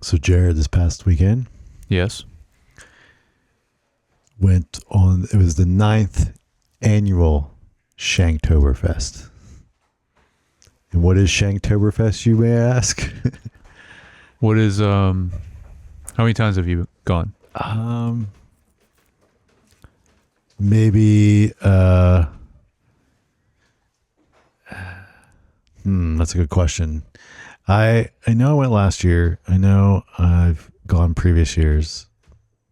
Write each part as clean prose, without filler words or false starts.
So Jared, this past weekend, Yes. it was the 9th annual Shanktoberfest. And what is Shanktoberfest, you may ask? What is how many times have you gone? Maybe that's a good question. I know I went last year. I know I've gone previous years,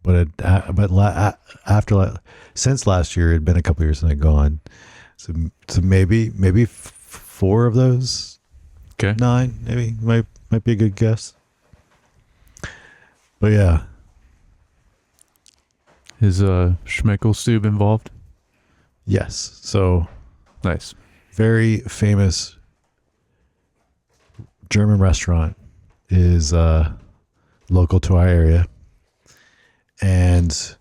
but since last year, it had been a couple years since I'd gone. So maybe 4 of those. Okay. 9 maybe might be a good guess. But yeah. Is Schmeckelstube involved? Yes. So Nice. very famous German restaurant is local to our area, and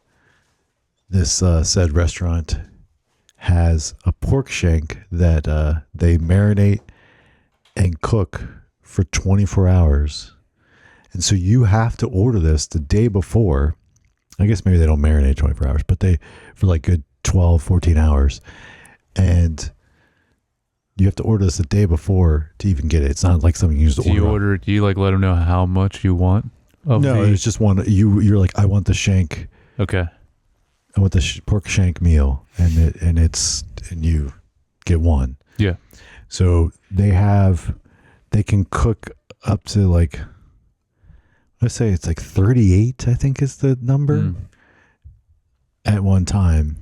this said restaurant has a pork shank that they marinate and cook for 24 hours. And so you have to order this the day before. I guess maybe they don't marinate 24 hours, but they for like good 12, 14 hours. And you have to order this the day before to even get it. It's not like something you just order. Do you like let them know how much you want? No, it's just one. You're like, I want the shank. Okay. I want the pork shank meal, and you get one. Yeah. So they can cook up to like, let's say it's like 38, I think is the number at one time.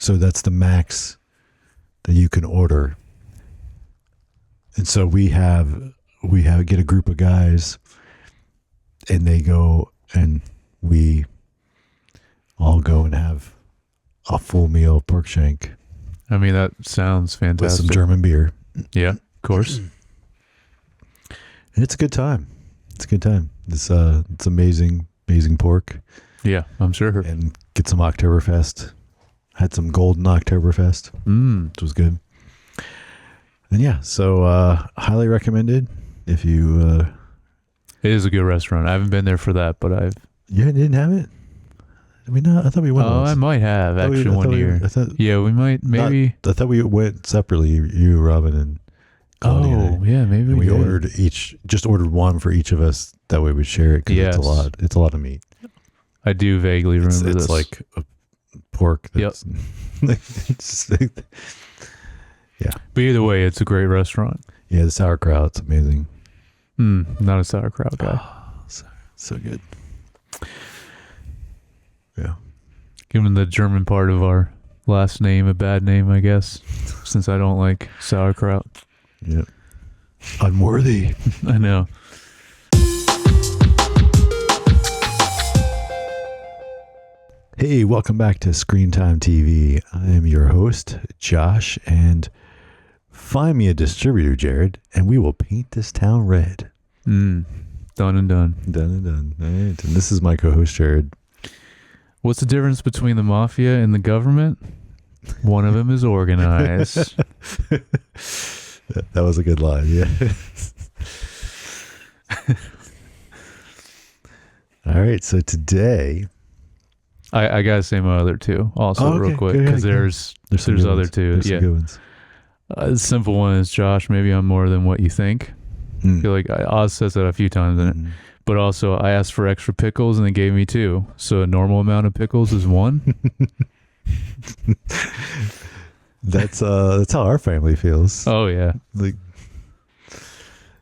So that's the max that you can order. And so we get a group of guys, and they go, and we all go and have a full meal pork shank. I mean, that sounds fantastic. With some German beer. Yeah, of course. And it's a good time. It's amazing pork. Yeah, I'm sure. And get some Oktoberfest. Had some golden Oktoberfest. Which was good. And yeah, so highly recommended if you... It is a good restaurant. I haven't been there for that, but I've... You didn't have it? Did we not? I thought we went once. I might have, one year. Yeah, we might, maybe... I thought we went separately, you, Robin, and Claudia. Oh, yeah, maybe we ordered one for each of us. That way we'd share it, because yes. It's a lot of meat. I do vaguely remember this. It's like a pork. That's, yeah. But either way, it's a great restaurant. Yeah, the sauerkraut's amazing. Not a sauerkraut guy. Oh, so good. Yeah. Giving the German part of our last name a bad name, I guess, since I don't like sauerkraut. Yep. Unworthy. I know. Hey, welcome back to Screen Time TV. I am your host, Josh, and find me a distributor, Jared, and we will paint this town red. Done and done. Done and done. All right. And this is my co-host, Jared. What's the difference between the mafia and the government? One of them is organized. That was a good line, yeah. All right, so today... I gotta say my other two also real quick, because there's other two. There's some good ones. The simple one is, Josh, maybe I'm more than what you think. I feel like Oz says that a few times in it. But also, I asked for extra pickles and they gave me 2. So a normal amount of pickles is 1. That's how our family feels. Oh yeah, Like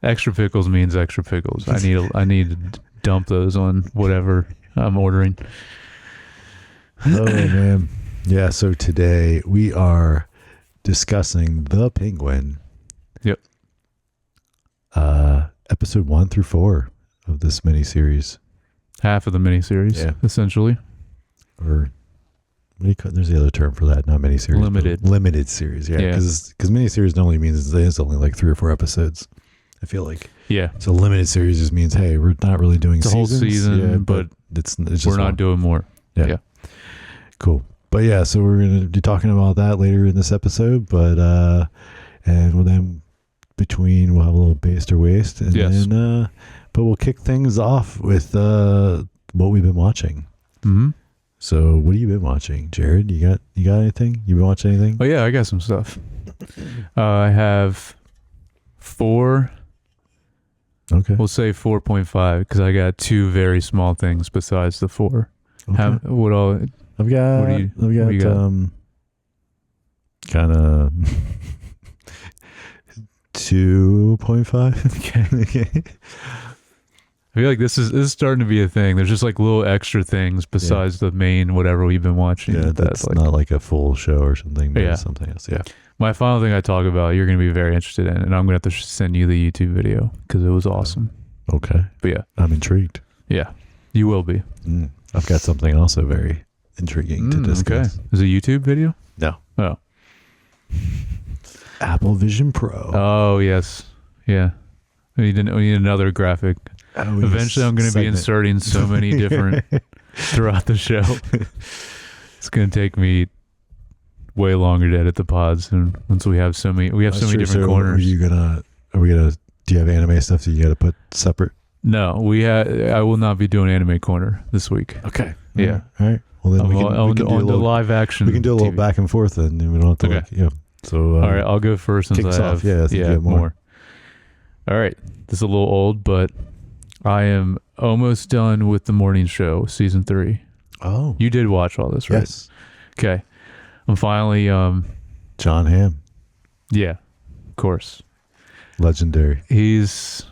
extra pickles means extra pickles. I need to dump those on whatever I'm ordering. Oh man, yeah. So today we are discussing The Penguin. Yep. Episode 1 through 4 of this miniseries. Half of the miniseries, essentially. Or what do you call? There's the other term for that, not miniseries. Limited series, yeah. Because miniseries normally means it's only like 3 or 4 episodes. I feel like. Yeah. So limited series just means, hey, we're not really doing the whole season, but it's just we're not doing more. Yeah. Cool. But yeah, so we're going to be talking about that later in this episode. But and then between we'll have a little based or waste, and then But we'll kick things off with what we've been watching. Mm-hmm. So what have you been watching, Jared? You got anything? You been watching anything? Oh yeah, I got some stuff. I have 4. Okay. We'll say 4.5 because I got 2 very small things besides the 4. Okay. I've got kind of 2.5. Okay. I feel like this is starting to be a thing. There's just like little extra things besides the main whatever we've been watching. Yeah, that's like, not like a full show or something. But something else. Yeah. My final thing I talk about, you're going to be very interested in, and I'm going to have to send you the YouTube video because it was awesome. Okay. But yeah, I'm intrigued. Yeah, you will be. I've got something also very intriguing to discuss. Okay. Is it a YouTube video? No. Oh. Apple Vision Pro. Oh yes. Yeah. We need another graphic. Eventually, I'm going to be inserting so many different throughout the show. It's going to take me way longer to edit the pods, and once we have so many different corners. Do you have anime stuff that you got to put separate? No, I will not be doing Anime Corner this week. Okay. Yeah. All right. Well, then we can do a little live action. We can do a little back and forth, and we don't have to. So. All right, I'll go first since I have. I think you have more. All right, this is a little old, but I am almost done with the morning show, season 3. Oh. You did watch all this, right? Yes. Okay. I'm finally John Hamm. Yeah, of course. Legendary. He's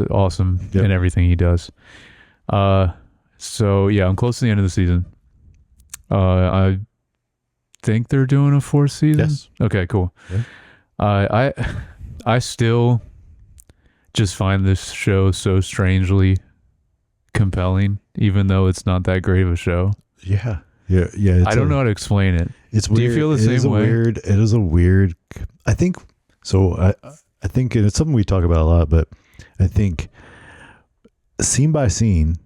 awesome in everything he does. So yeah, I'm close to the end of the season. I think they're doing a 4th season. Yes. Okay, cool. Yeah. I still just find this show so strangely compelling, even though it's not that great of a show. Yeah. I don't know how to explain it. It's weird. Do you feel the same way? It is a weird. I think so. I think it's something we talk about a lot, but I think scene by scene,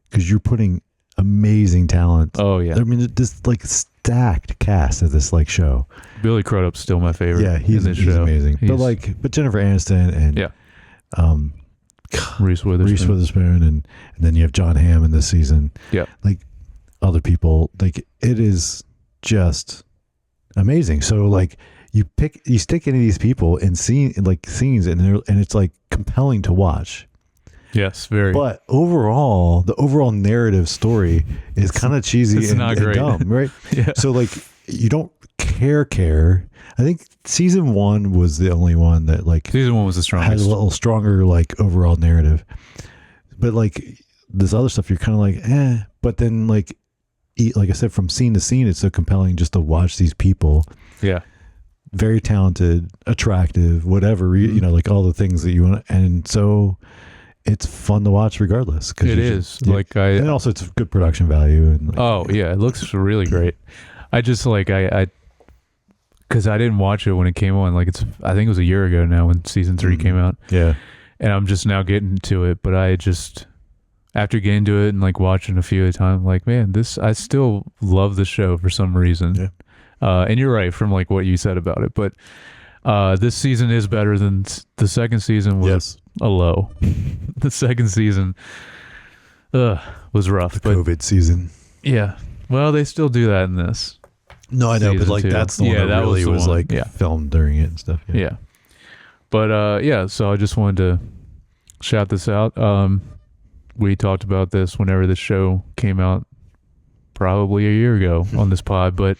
because you're putting amazing talent. Oh yeah. I mean, it's just like stacked cast of this like show. Billy Crudup's still my favorite. Yeah, he's amazing. But Jennifer Aniston and Reese Witherspoon, and then you have John Hamm in this season. Yeah, like other people, like it is just amazing. So like you stick any of these people in scenes, and it's like compelling to watch. Yes, very. But overall, the overall narrative story is kind of cheesy and dumb, right? Yeah. So like you don't care. I think season 1 was the only one that like season 1 was the strongest. Had a little stronger like overall narrative. But like this other stuff, you're kind of like, But then like I said, from scene to scene, it's so compelling just to watch these people. Yeah. Very talented, attractive, whatever, like all the things that you want. And so it's fun to watch regardless. It is. And also it's good production value. And it looks really great. I just because I didn't watch it when it came on. I think it was a year ago now when season 3 came out. Yeah. And I'm just now getting to it, but after getting to it and like watching a few at a time, like, man, I still love the show for some reason. Yeah. And you're right from like what you said about it, but this season is better than the second season was a low. The second season was rough. The COVID season. Yeah. Well, they still do that in this. No, I know, but like 2. that's the one that really was like filmed during it and stuff. Yeah. But so I just wanted to shout this out. We talked about this whenever the show came out, probably a year ago on this pod, but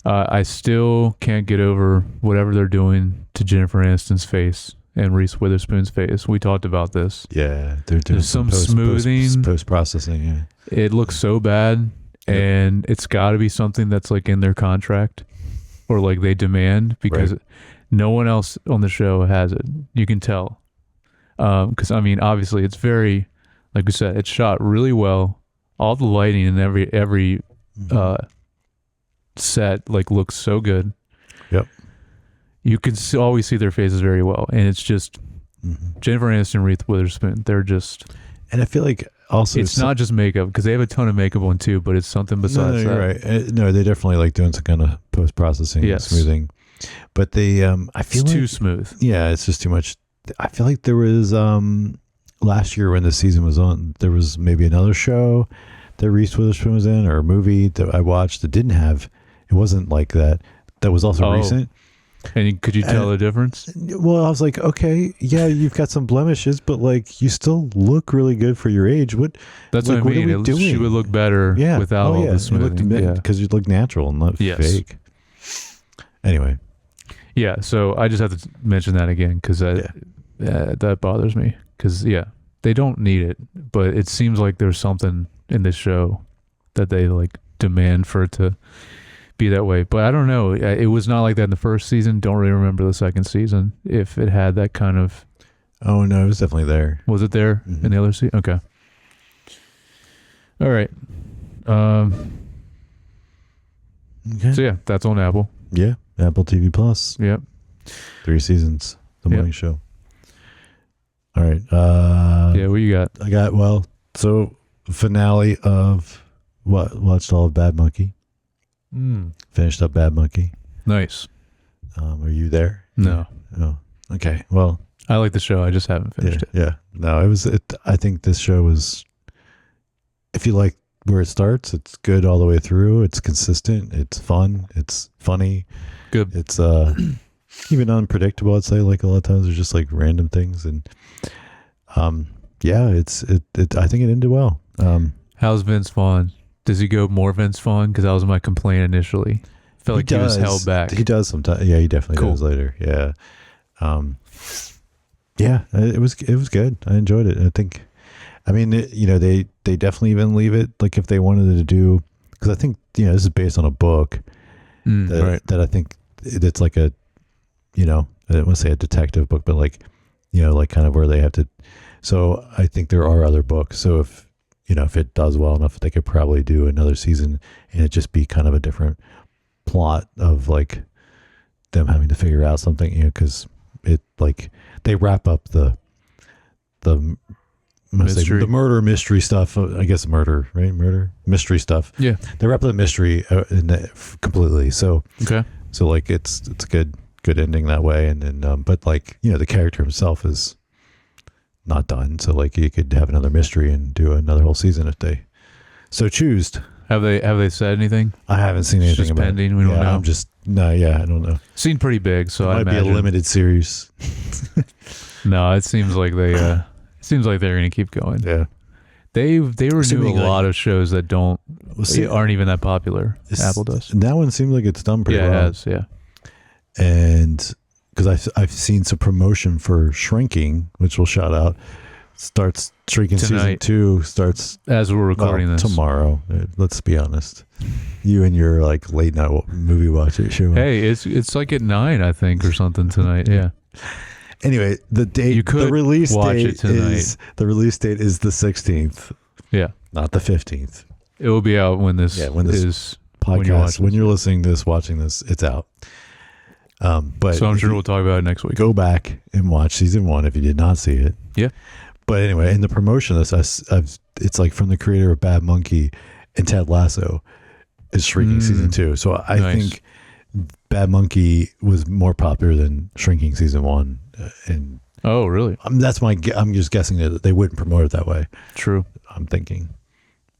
I still can't get over whatever they're doing to Jennifer Aniston's face and Reese Witherspoon's face. We talked about this. Yeah, they're doing some smoothing, post-processing. Yeah, it looks so bad, and it's got to be something that's like in their contract or like they demand because no one else on the show has it. You can tell, because I mean, obviously, it's very, like we said, it's shot really well. All the lighting and every set like looks so good. Yep. You can always see their faces very well, and it's just Jennifer Aniston and Reese Witherspoon. They're just, and I feel like also it's not just makeup because they have a ton of makeup on too, but it's something besides that. Right? No, they definitely like doing some kind of post processing, smoothing. But they, I feel it's like, too smooth. Yeah, it's just too much. I feel like there was last year when the season was on, there was maybe another show that Reese Witherspoon was in, or a movie that I watched that didn't have. It wasn't like that. That was also recent. And could you tell the difference? Well, I was like, okay, yeah, you've got some blemishes, but like you still look really good for your age. That's like, what I mean. What are we doing? She would look better without all the smoothing. Because you look natural and not fake. Anyway. Yeah, so I just have to mention that again because that bothers me. Because, they don't need it, but it seems like there's something in this show that they like demand for it to be that way. But I don't know. It was not like that in the first season. Don't really remember the second season if it had that kind of. Oh no, it was definitely there. Was it there in the other season? Okay. All right. Okay. So that's on Apple. Yeah, Apple TV Plus. Yep. 3 seasons. The morning show. All right. What you got? I got finale of watched all of Bad Monkey. Finished up Bad Monkey. Nice. Are you there? No. Oh, okay. Well, I like the show. I just haven't finished it. Yeah. No, it was. I think this show was. If you like where it starts, it's good all the way through. It's consistent. It's fun. It's funny. Good. It's even unpredictable. I'd say like a lot of times there's just like random things and it's I think it ended well. How's Vince Vaughn? Does he go more Vince Vaughn? Because that was my complaint initially. I felt like he was held back. He does sometimes. Yeah, he definitely does later. Yeah. It was good. I enjoyed it. I think, I mean, they definitely even leave it like if they wanted to do, because I think, this is based on a book that I think it's like a, I don't want to say a detective book, but like, like kind of where they have to, so I think there are other books. So if it does well enough, they could probably do another season and it just be kind of a different plot of like them having to figure out something, because it like they wrap up the murder mystery stuff. I guess murder mystery stuff. Yeah, they wrap up the mystery completely. So so like it's a good ending that way. And then but like the character himself is not done. So like you could have another mystery and do another whole season if they so choose. Have they said anything? I haven't seen anything just about pending. it. We don't know. I don't know. Seemed pretty big, so it might be a limited series. No, it seems like they're going to keep going. Yeah, they renew a lot of shows that aren't even that popular. Apple does. That one seems like it's done pretty well. Yeah, it has. Yeah, and because I've seen some promotion for Shrinking, which we'll shout out. Starts Shrinking tonight. Season 2 starts as we're recording this tomorrow. Let's be honest. You and your like late night movie watching show. Hey, it's like at 9, I think, or something tonight. Yeah. Anyway, the release date is the 16th. Yeah, not the 15th. It will be out when this is podcast. When you're listening to this, watching this, it's out. But so I'm sure we'll talk about it next week. Go back and watch season 1 if you did not see it. Yeah. But anyway, in the promotion of this, it's like from the creator of Bad Monkey and Ted Lasso is Shrinking season 2. So I think Bad Monkey was more popular than Shrinking season 1. And oh, really? I'm just guessing that they wouldn't promote it that way. True. I'm thinking,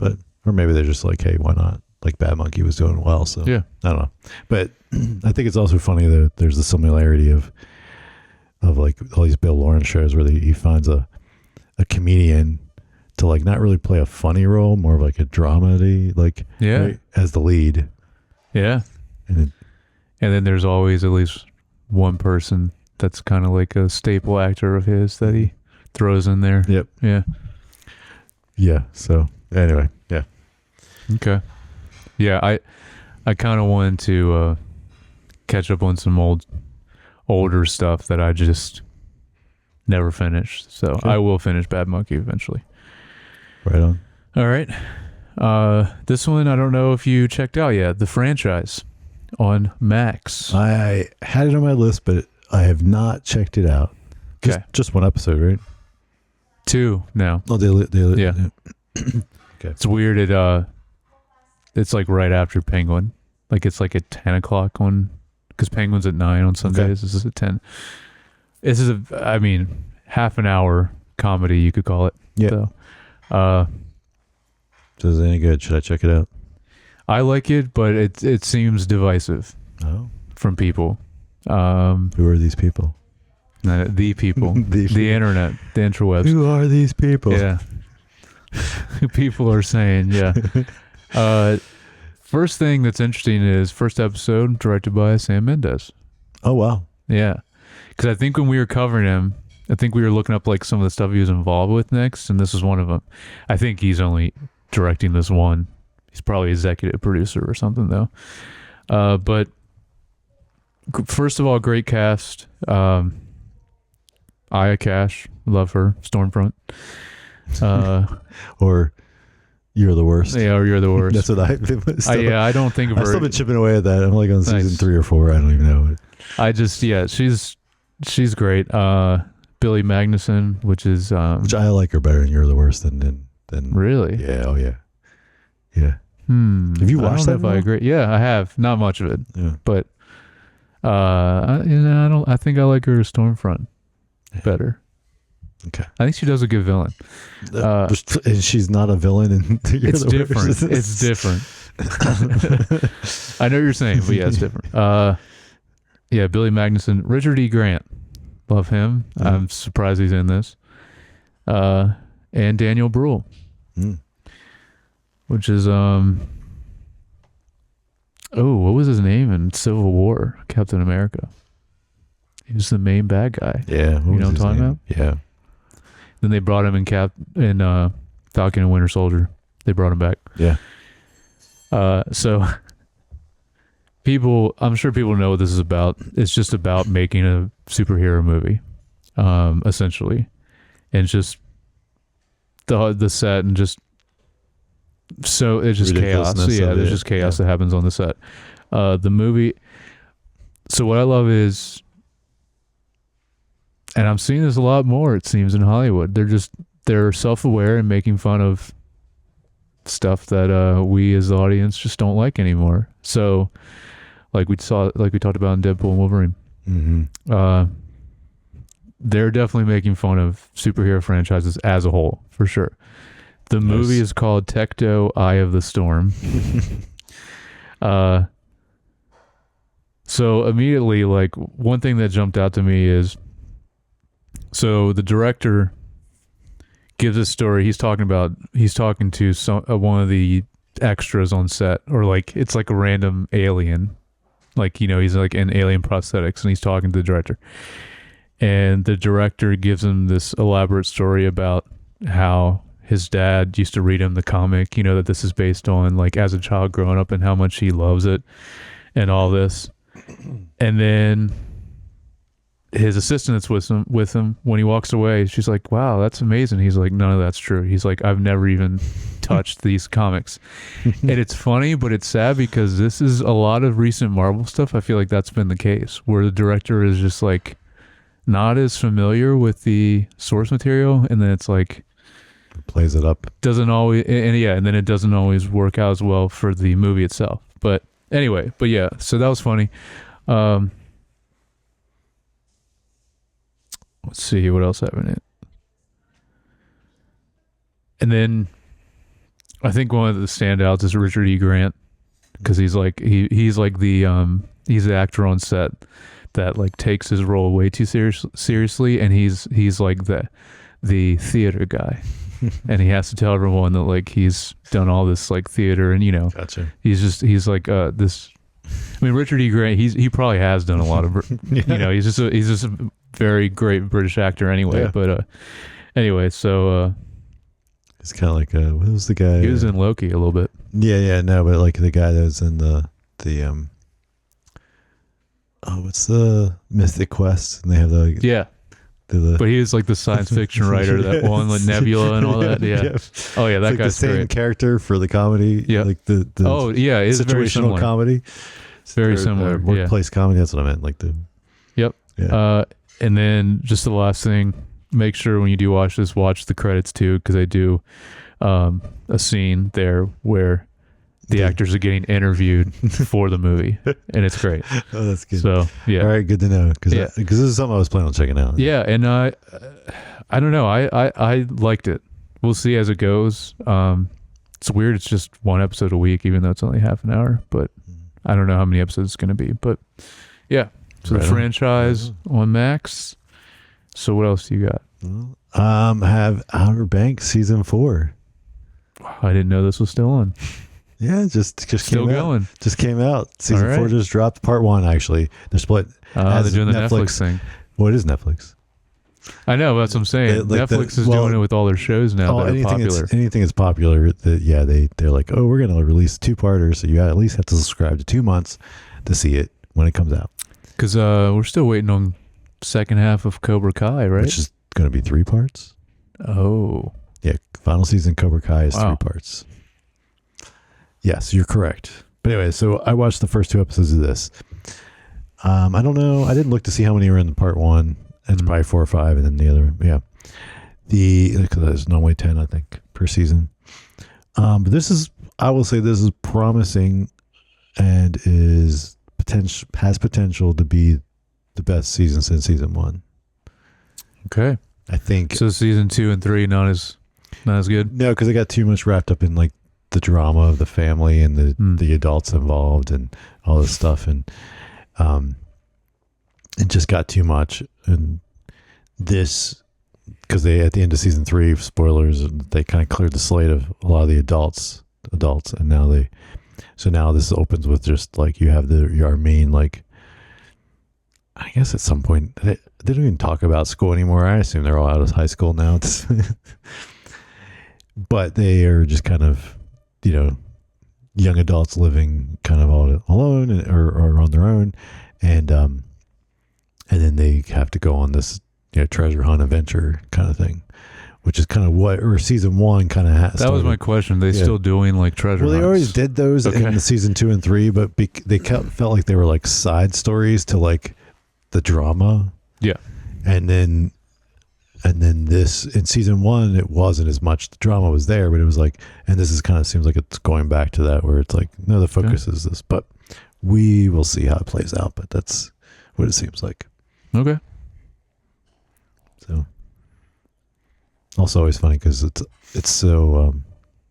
or maybe they're just like, hey, why not? Like Bad Monkey was doing well, so yeah, I don't know. But I think it's also funny that there's the similarity of like all these Bill Lawrence shows where he finds a comedian to like not really play a funny role, more of like a dramedy, like as the lead. Yeah, and then there's always at least one person that's kind of like a staple actor of his that he throws in there. Yep. Yeah. Yeah. So anyway, yeah. Okay. Yeah, I kind of wanted to catch up on some older stuff that I just never finished. So I will finish Bad Monkey eventually. Right on. All right. This one, I don't know if you checked out yet. The Franchise on Max. I had it on my list, but I have not checked it out. Just one episode, right? 2 now. Oh, they yeah. Okay. It's weird. It's like right after Penguin. Like it's like at 10 o'clock because Penguin's at 9 on Sundays. Okay. This is at 10. This is half an hour comedy, you could call it. Yeah. So, is it any good? Should I check it out? I like it, but it seems divisive from people. Who are these people? The people. the internet. The interwebs. Who are these people? Yeah. People are saying, yeah. First thing that's interesting is first episode directed by Sam Mendes. Oh, wow. Yeah. Because I think when we were covering him, I think we were looking up like some of the stuff he was involved with next, and this is one of them. I think he's only directing this one. He's probably executive producer or something, though. But first of all, great cast. Aya Cash, love her. Stormfront. Or You're the Worst. Yeah, or You're the Worst. That's what I don't think of her. I've still been chipping away at that. I'm like on season 3 or 4. I don't even know. She's great. Billy Magnuson, which I like her better in You're the Worst than really. Yeah. Oh yeah. Yeah. Have you watched that? I agree. Yeah, I have. Not much of it. Yeah. But I think I like her as Stormfront better. Okay. I think she does a good villain. She's not a villain in It's different. It's different. I know what you're saying, but yeah, it's different. Yeah, Billy Magnuson, Richard E. Grant. Love him. Mm. I'm surprised he's in this. And Daniel Bruhl. Which is what was his name in Civil War? Captain America. He was the main bad guy. Yeah, you know what I'm talking about? Yeah. Then they brought him in Falcon and Winter Soldier. They brought him back. Yeah. So I'm sure people know what this is about. It's just about making a superhero movie, essentially, and just the set and just. So it's just chaos. Yeah, there's just chaos that happens on the set. The movie. So what I love is, and I'm seeing this a lot more, it seems, in Hollywood. They're self-aware and making fun of stuff that we as the audience just don't like anymore. So, like we talked about in Deadpool and Wolverine. Mm-hmm. They're definitely making fun of superhero franchises as a whole, for sure. The movie is called Tecto Eye of the Storm. So immediately, like, one thing that jumped out to me is, so the director gives a story. He's talking to one of the extras on set, or like, it's like a random alien. Like, he's like in alien prosthetics, and he's talking to the director. And the director gives him this elaborate story about how his dad used to read him the comic, that this is based on, like, as a child growing up and how much he loves it and all this. And then his assistant that's with him when he walks away, she's like, wow, that's amazing. He's like, none of that's true. He's like, I've never even touched these comics. And it's funny, but it's sad because this is a lot of recent Marvel stuff. I feel like that's been the case where the director is just like not as familiar with the source material, and then it's like plays it up. Doesn't always, and then it doesn't always work out as well for the movie itself. But anyway, so that was funny. Let's see what else happened in it. And then I think one of the standouts is Richard E. Grant, because he's like he's like the actor on set that like takes his role way too seriously, and he's like the theater guy. And he has to tell everyone that like he's done all this like theater, and gotcha. He's like this. I mean, Richard E. Grant, he probably has done a lot of, he's just a very great British actor anyway. Yeah. But anyway, so it's kind of like what was the guy? He was in Loki a little bit. Yeah, no, but like the guy that was in the what's the Mythic Quest, and they have but he was like the science fiction writer that one with Nebula and all that. Yeah. Oh yeah, that guy's the same great. Character for the comedy. Yeah. Like the it's very similar. Comedy. It's very similar. Workplace comedy. That's what I meant. Like the. Yep. Yeah. And then just the last thing, make sure when you do watch this, watch the credits too, because I do a scene there where the actors are getting interviewed for the movie, and it's great. Oh, that's good. So yeah, all right, good to know, because this is something I was planning on checking out. Yeah, and I don't know, I liked it. We'll see as it goes. It's weird. It's just one episode a week, even though it's only half an hour. But I don't know how many episodes it's going to be. But yeah, so the franchise on Max. So what else do you got? Have Outer Banks season 4. I didn't know this was still on. Yeah, just still came going. Out. Just came out. Season 4 just dropped. Part 1 actually. They're split. They're doing the Netflix thing. What is Netflix? I know, that's what I'm saying. Netflix is doing it with all their shows now that are popular. Anything that's popular, they're like, oh, we're going to release 2-parters, so you at least have to subscribe to 2 months to see it when it comes out. Because we're still waiting on second half of Cobra Kai, right? Which is going to be 3 parts. Oh. Yeah, final season Cobra Kai is 3 parts. Yes, you're correct. But anyway, so I watched the first 2 episodes of this. I don't know. I didn't look to see how many were in the part 1. It's probably 4 or 5, and then the other, because there's normally 10, I think, per season. But I will say, this is promising, and has potential to be the best season since season 1. Okay, I think so. Season 2 and 3 not as good. No, because it got too much wrapped up in like the drama of the family and the adults involved and all this stuff, and it just got too much. And this, because they, at the end of season 3, spoilers, they kind of cleared the slate of a lot of the adults, and now this opens with just like, you have your main, like, I guess at some point they don't even talk about school anymore. I assume they're all out of high school now. But they are just kind of, young adults living kind of all alone or on their own, and then they have to go on this treasure hunt adventure kind of thing, which is kind of season 1 kind of has. That was my question. They still doing like treasure hunts? Well, they always did those in the season 2 and 3, but they felt like they were like side stories to like the drama. Yeah. And then this, in season 1, it wasn't as much. The drama was there, but it was like, and this is kind of seems like it's going back to that, where it's like, no, the focus is this, but we will see how it plays out. But that's what it seems like. Okay. So, also always funny because it's so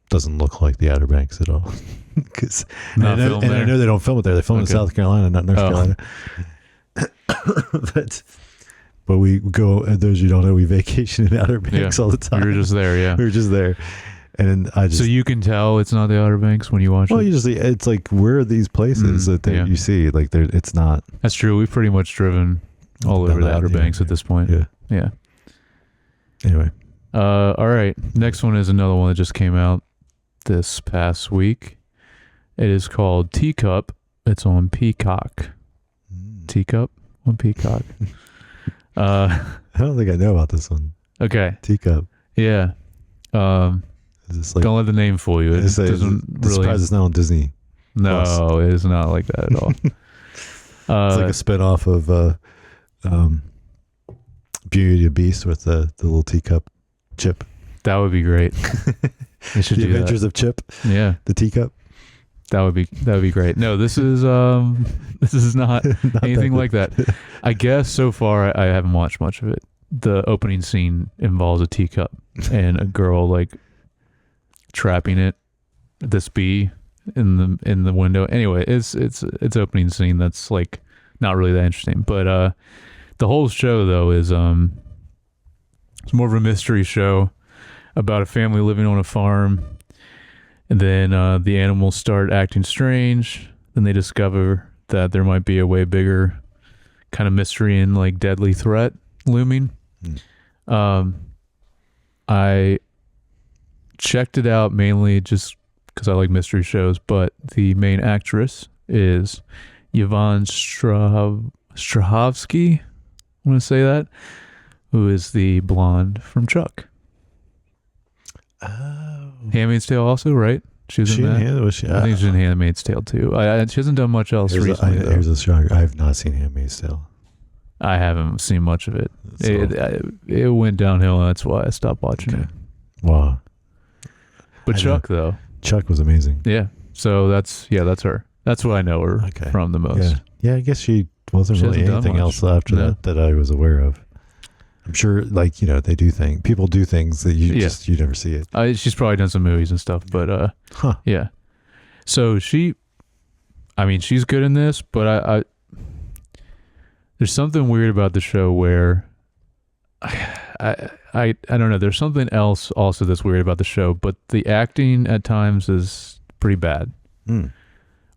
doesn't look like the Outer Banks at all. Because I know they don't film it there. They film it in South Carolina, not North Carolina. But we go, and those you don't know, we vacation in Outer Banks all the time. We were just there, we were just there. And then so you can tell it's not the Outer Banks when you watch it? Well, usually it's like, where are these places that you see? Like, it's not. That's true. We've pretty much driven all over the Outer Banks at this point. Yeah. Anyway. All right. Next one is another one that just came out this past week. It is called Teacup. It's on Peacock. Teacup on Peacock. I don't think I know about this one. Okay. Teacup. Yeah. Is this like, don't let the name fool you. It doesn't really. Surprised it's not on Disney. No, Plus. It is not like that at all. It's like a spinoff of Beauty and the Beast with the little teacup Chip. That would be great. They should The do Adventures that. of Chip. Yeah. The teacup. That would be great. No, this is not anything like that. I guess so far I haven't watched much of it. The opening scene involves a teacup and a girl like trapping this bee in the window. Anyway, it's opening scene that's like not really that interesting. But the whole show though is it's more of a mystery show about a family living on a farm. And then the animals start acting strange. Then they discover that there might be a way bigger kind of mystery and like deadly threat looming. I checked it out mainly just because I like mystery shows, but the main actress is Yvonne Strahovski. I want to say that, who is the blonde from Chuck. Oh. Handmaid's Tale also, right? She's in that. I think she's in Handmaid's Tale too. She hasn't done much else recently. Here's a shocker. I have not seen Handmaid's Tale. I haven't seen much of it. It went downhill, and that's why I stopped watching it. Wow. But Chuck, though. Chuck was amazing. Yeah. So that's her. That's what I know her from the most. Yeah, I guess she wasn't really anything else after that I was aware of. I'm sure, like, they do people do things that you never see it. She's probably done some movies and stuff, but yeah. So she's good in this, but I there's something weird about the show where I don't know. There's something else also that's weird about the show, but the acting at times is pretty bad,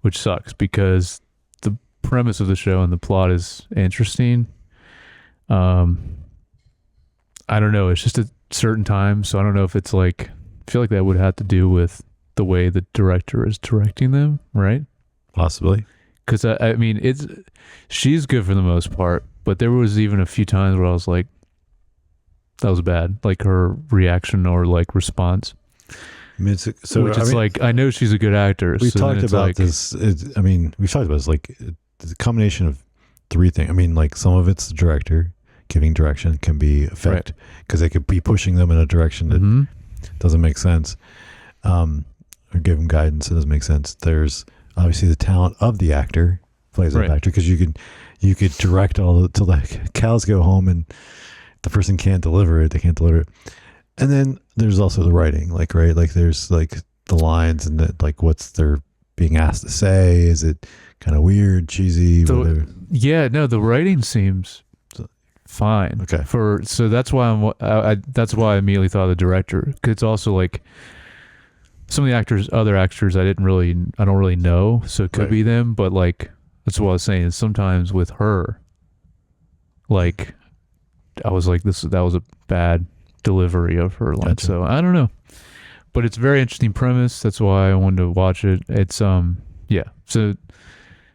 which sucks because the premise of the show and the plot is interesting. I don't know. It's just a certain time, so I don't know if it's like, I feel like that would have to do with the way the director is directing them, right? Possibly. Because she's good for the most part, but there was even a few times where I was like, that was bad, like her reaction or like response. I know she's a good actor. We've talked about this. We've talked about this, like the combination of three things. Like some of it's the director giving direction can be effect because they could be pushing them in a direction that doesn't make sense, or give them guidance that doesn't make sense. There's obviously the talent of the actor plays that factor because you could direct all till the cows go home and the person can't deliver it. They can't deliver it. And then there's also the writing, like there's like the lines and what's they're being asked to say. Is it kind of weird, cheesy? Whatever? Yeah, no, the writing seems fine. Okay. So that's why that's why I immediately thought of the director. Cause it's also like some of the other actors I don't really know. So it could be them, but like, that's what I was saying is sometimes with her, like I was like, that was a bad delivery of her line. Gotcha. So I don't know, but it's a very interesting premise. That's why I wanted to watch it. It's so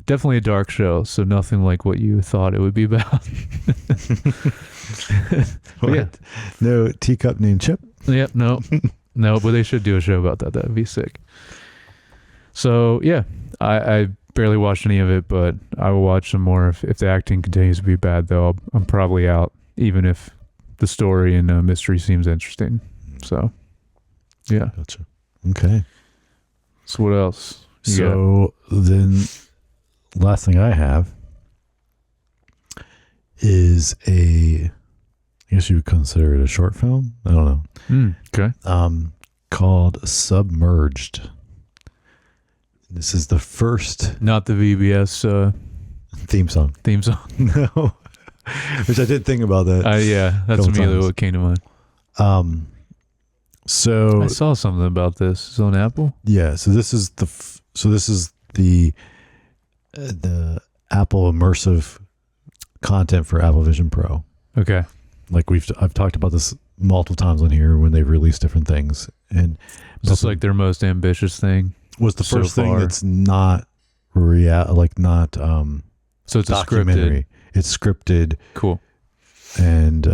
definitely a dark show. So nothing like what you thought it would be about. No teacup named Chip. Yep. No, but they should do a show about that. That'd be sick. So yeah, I barely watched any of it, but I will watch some more if the acting continues to be bad. Though I'm probably out, even if the story and mystery seems interesting. So yeah. Gotcha. Okay. So what else? Then last thing I have is I guess you would consider it a short film. I don't know. Okay. Called Submerged. This is the first, not the VBS theme song. No, which I did think about that. Yeah, that's immediately what came to mind. So I saw something about this. It's on Apple. Yeah. So this is the Apple immersive content for Apple Vision Pro. Okay. Like I've talked about this multiple times on here when they've released different things, and just like their most ambitious thing was the first thing that's not not so it's documentary. It's scripted. Cool. And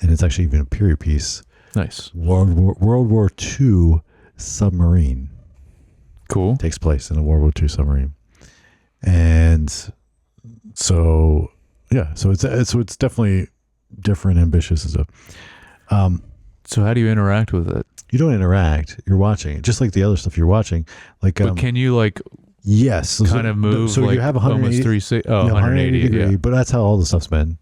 it's actually even a period piece. Nice. World War II submarine. Cool. Takes place in a World War II submarine. And so it's definitely different, ambitious and stuff. So how do you interact with it? You don't interact. You're watching it, just like the other stuff you're watching. Like, but can you like? Yes, kind of move. So like you have 180, 180 degree, yeah. But that's how all the stuff's been.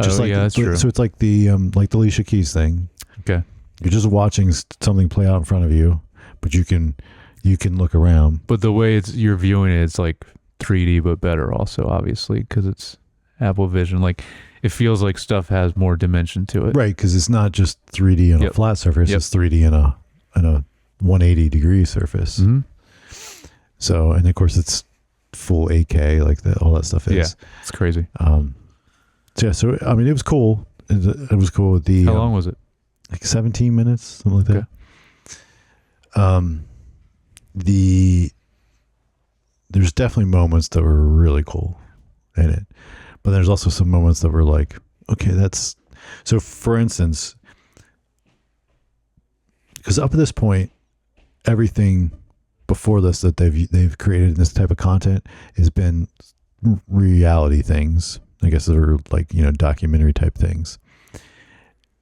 Just like, that's true. So it's like the Alicia Keys thing. Okay. You're just watching something play out in front of you, but you can look around. But the way you're viewing it, it's like 3D, but better also, obviously, because it's Apple Vision. Like it feels like stuff has more dimension to it, right? Because it's not just 3D on a flat surface; it's 3D in a 180 degree surface. Mm-hmm. So, and of course, it's full 8K, like all that stuff is. Yeah, it's crazy. So it was cool. It was cool. How long was it? Like 17 minutes, something like that. There's definitely moments that were really cool in it, but there's also some moments that were like, okay, that's so. For instance, because up to this point, everything before this that they've created in this type of content has been reality things. I guess they're like documentary type things,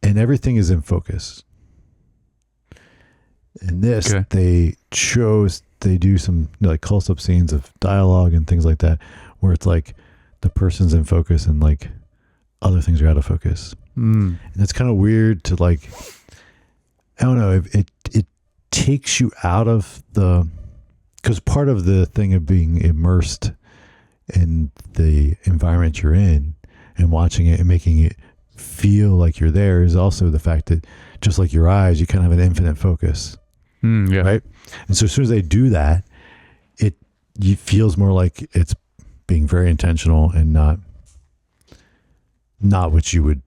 and everything is in focus. In this, they do some like close-up scenes of dialogue and things like that, where it's like the person's in focus and like other things are out of focus. And it's kind of weird to like, I don't know, it takes you out of because part of the thing of being immersed in the environment you're in and watching it and making it feel like you're there is also the fact that just like your eyes, you kind of have an infinite focus. Right. And so as soon as they do that, it feels more like it's being very intentional and not what you would,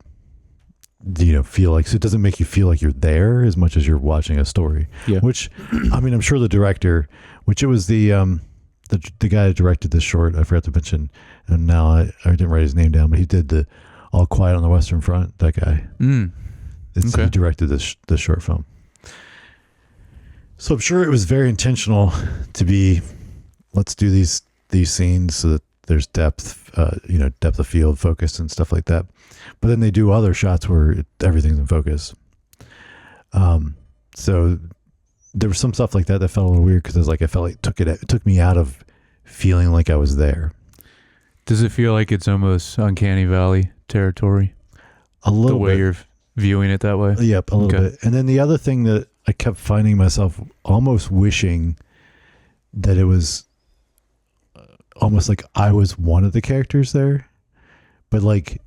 feel like. So it doesn't make you feel like you're there as much as you're watching a story. Yeah. Which, I mean, I'm sure the director, which it was the guy that directed this short, I forgot to mention, and now I didn't write his name down, but he did the All Quiet on the Western Front. That guy. He directed this short film. So I'm sure it was very intentional to be, let's do these scenes so that there's depth, depth of field, focus, and stuff like that. But then they do other shots where everything's in focus. So there was some stuff like that felt a little weird because I felt like it took me out of feeling like I was there. Does it feel like it's almost Uncanny Valley territory? A little bit. The way you're viewing it that way? Yep, a little bit. And then the other thing that I kept finding myself almost wishing that it was almost like I was one of the characters there, but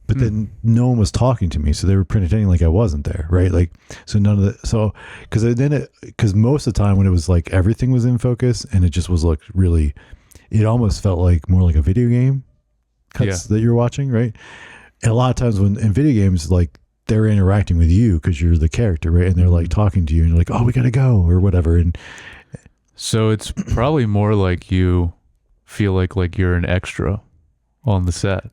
then no one was talking to me, so they were pretending like I wasn't there, right? Like, so none of the, so because most of the time when it was like everything was in focus and it just was like really, it almost felt like more like a video game cuts that you're watching, right? And a lot of times when in video games, like they're interacting with you because you're the character, right? And they're like talking to you and you're like, oh, we gotta go or whatever. And so it's probably more like you feel like you're an extra on the set,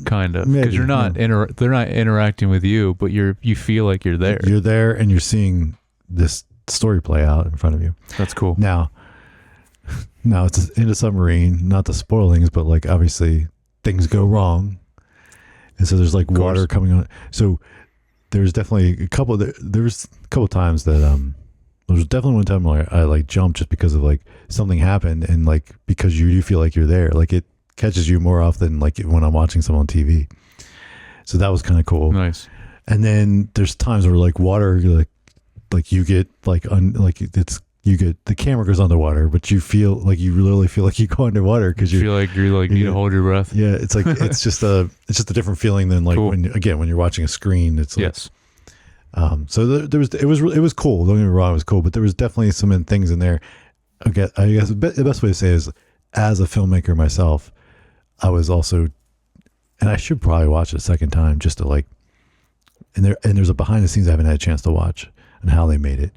kind of, because you're not they're not interacting with you, but you feel like you're there. You're there and you're seeing this story play out in front of you. That's cool. Now it's in a submarine, not the spoilings, but like obviously things go wrong. And so there's like water coming on. So there's definitely a couple times that there was definitely one time where I like jumped just because of like something happened and like because you feel like you're there, like it catches you more often like when I'm watching someone on TV. So that was kind of cool. Nice. And then there's times where like water, like you get you get the camera goes underwater, but you literally feel like you go underwater because you feel like you need to hold your breath. Yeah, it's like it's just a different feeling than like when you're watching a screen. It's like, yes. So it was cool. Don't get me wrong, it was cool, but there was definitely some things in there. Okay, I guess the best way to say it is, as a filmmaker myself, I was also, and I should probably watch it a second time just to like, and there's a behind the scenes I haven't had a chance to watch and how they made it,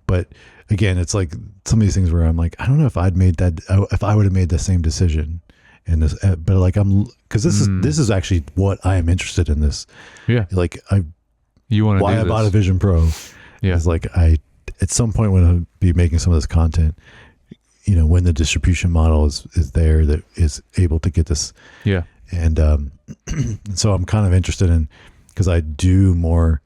but again, it's like some of these things where I'm like, I don't know if if I would have made the same decision in this, but like because this is actually what I am interested in this. Yeah, like I bought a Vision Pro. Yeah, is like I at some point when I'll be making some of this content, when the distribution model is there that is able to get this. Yeah, and so I'm kind of interested in, because I do more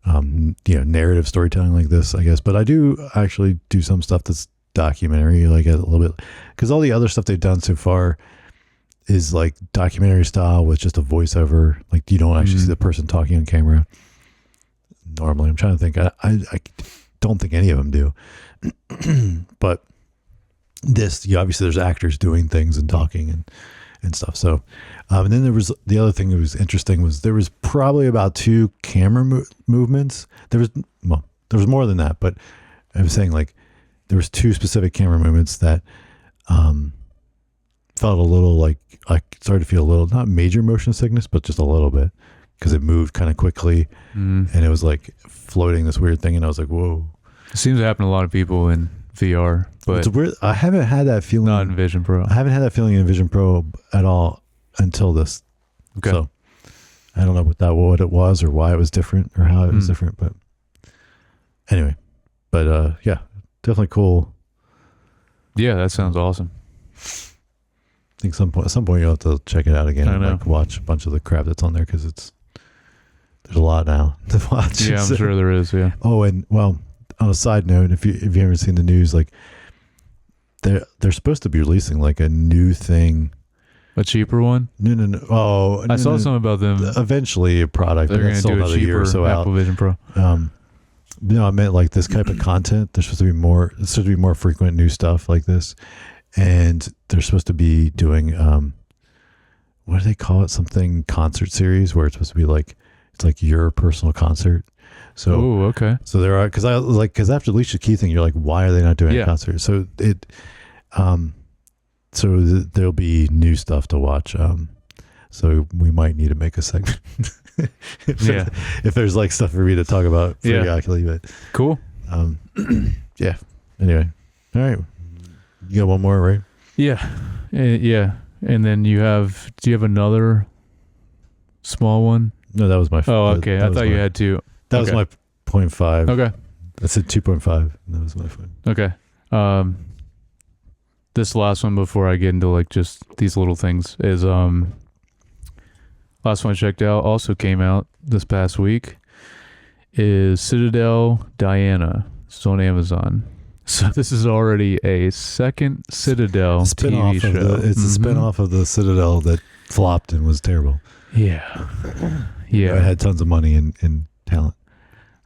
narrative storytelling like this, I guess, but I do actually do some stuff that's documentary, like a little bit, because all the other stuff they've done so far is like documentary style with just a voiceover, like you don't actually see the person talking on camera normally. I'm trying to think, I don't think any of them do. But this, obviously there's actors doing things and talking and stuff. So, and then there was the other thing that was interesting was there was probably about 2 camera movements. There was more than that, but I was saying like there was 2 specific camera movements that felt a little like I started to feel a little, not major motion sickness, but just a little bit, because it moved kind of quickly and it was like floating this weird thing, and I was like, whoa. It seems to happen to a lot of people in VR, but it's weird. I haven't had that feeling. Not in Vision Pro. I haven't had that feeling in Vision Pro at all until this. Okay. So I don't know what it was or why it was different or how it was different, but anyway, yeah, definitely cool. Yeah, that sounds awesome. I think at some point you'll have to check it out again and like watch a bunch of the crap that's on there, because there's a lot now to watch. Yeah, I'm sure there is. Yeah. Oh, and well, on a side note, if you haven't seen the news, like they're supposed to be releasing like a new thing. A cheaper one? No. Oh, I saw something about them. Eventually, a product. They're going to do a cheaper Apple Vision Pro. No, I meant like this type of content. There's supposed to be more. It's supposed to be more frequent new stuff like this, and they're supposed to be doing what do they call it? Something concert series where it's supposed to be like it's like your personal concert. So, oh, okay. So there are because after the Alicia Keys thing, you're like, why are they not doing a concert? So there'll be new stuff to watch. So we might need to make a segment. If there's like stuff for me to talk about periodically, but cool. Yeah. Anyway, all right. You got one more, right? Yeah. And then do you have another small one? No, that was my. Oh, okay. I thought you had two. That was my 0.5. Okay. I said 2.5. That was my phone. Okay. This last one before I get into like just these little things is last one I checked out also came out this past week is Citadel Diana. It's on Amazon. So this is already a second Citadel TV show. It's a spinoff of the Citadel that flopped and was terrible. Yeah. Yeah. It had tons of money and talent.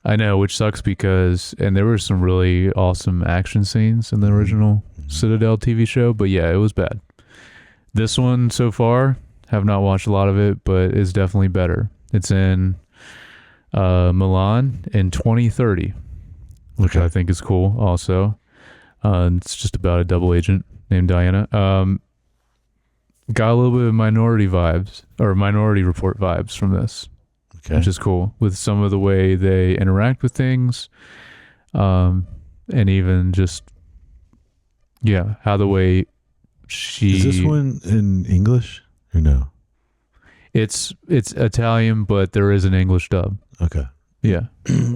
I know, which sucks because, and there were some really awesome action scenes in the original Citadel TV show, but yeah, it was bad. This one so far, have not watched a lot of it, but is definitely better. It's in Milan in 2030, which I think is cool also. It's just about a double agent named Diana. Got a little bit of Minority Report vibes from this. Okay. Which is cool with some of the way they interact with things, and even just how the way she. Is this one in English or no? It's Italian, but there is an English dub. Okay. Yeah,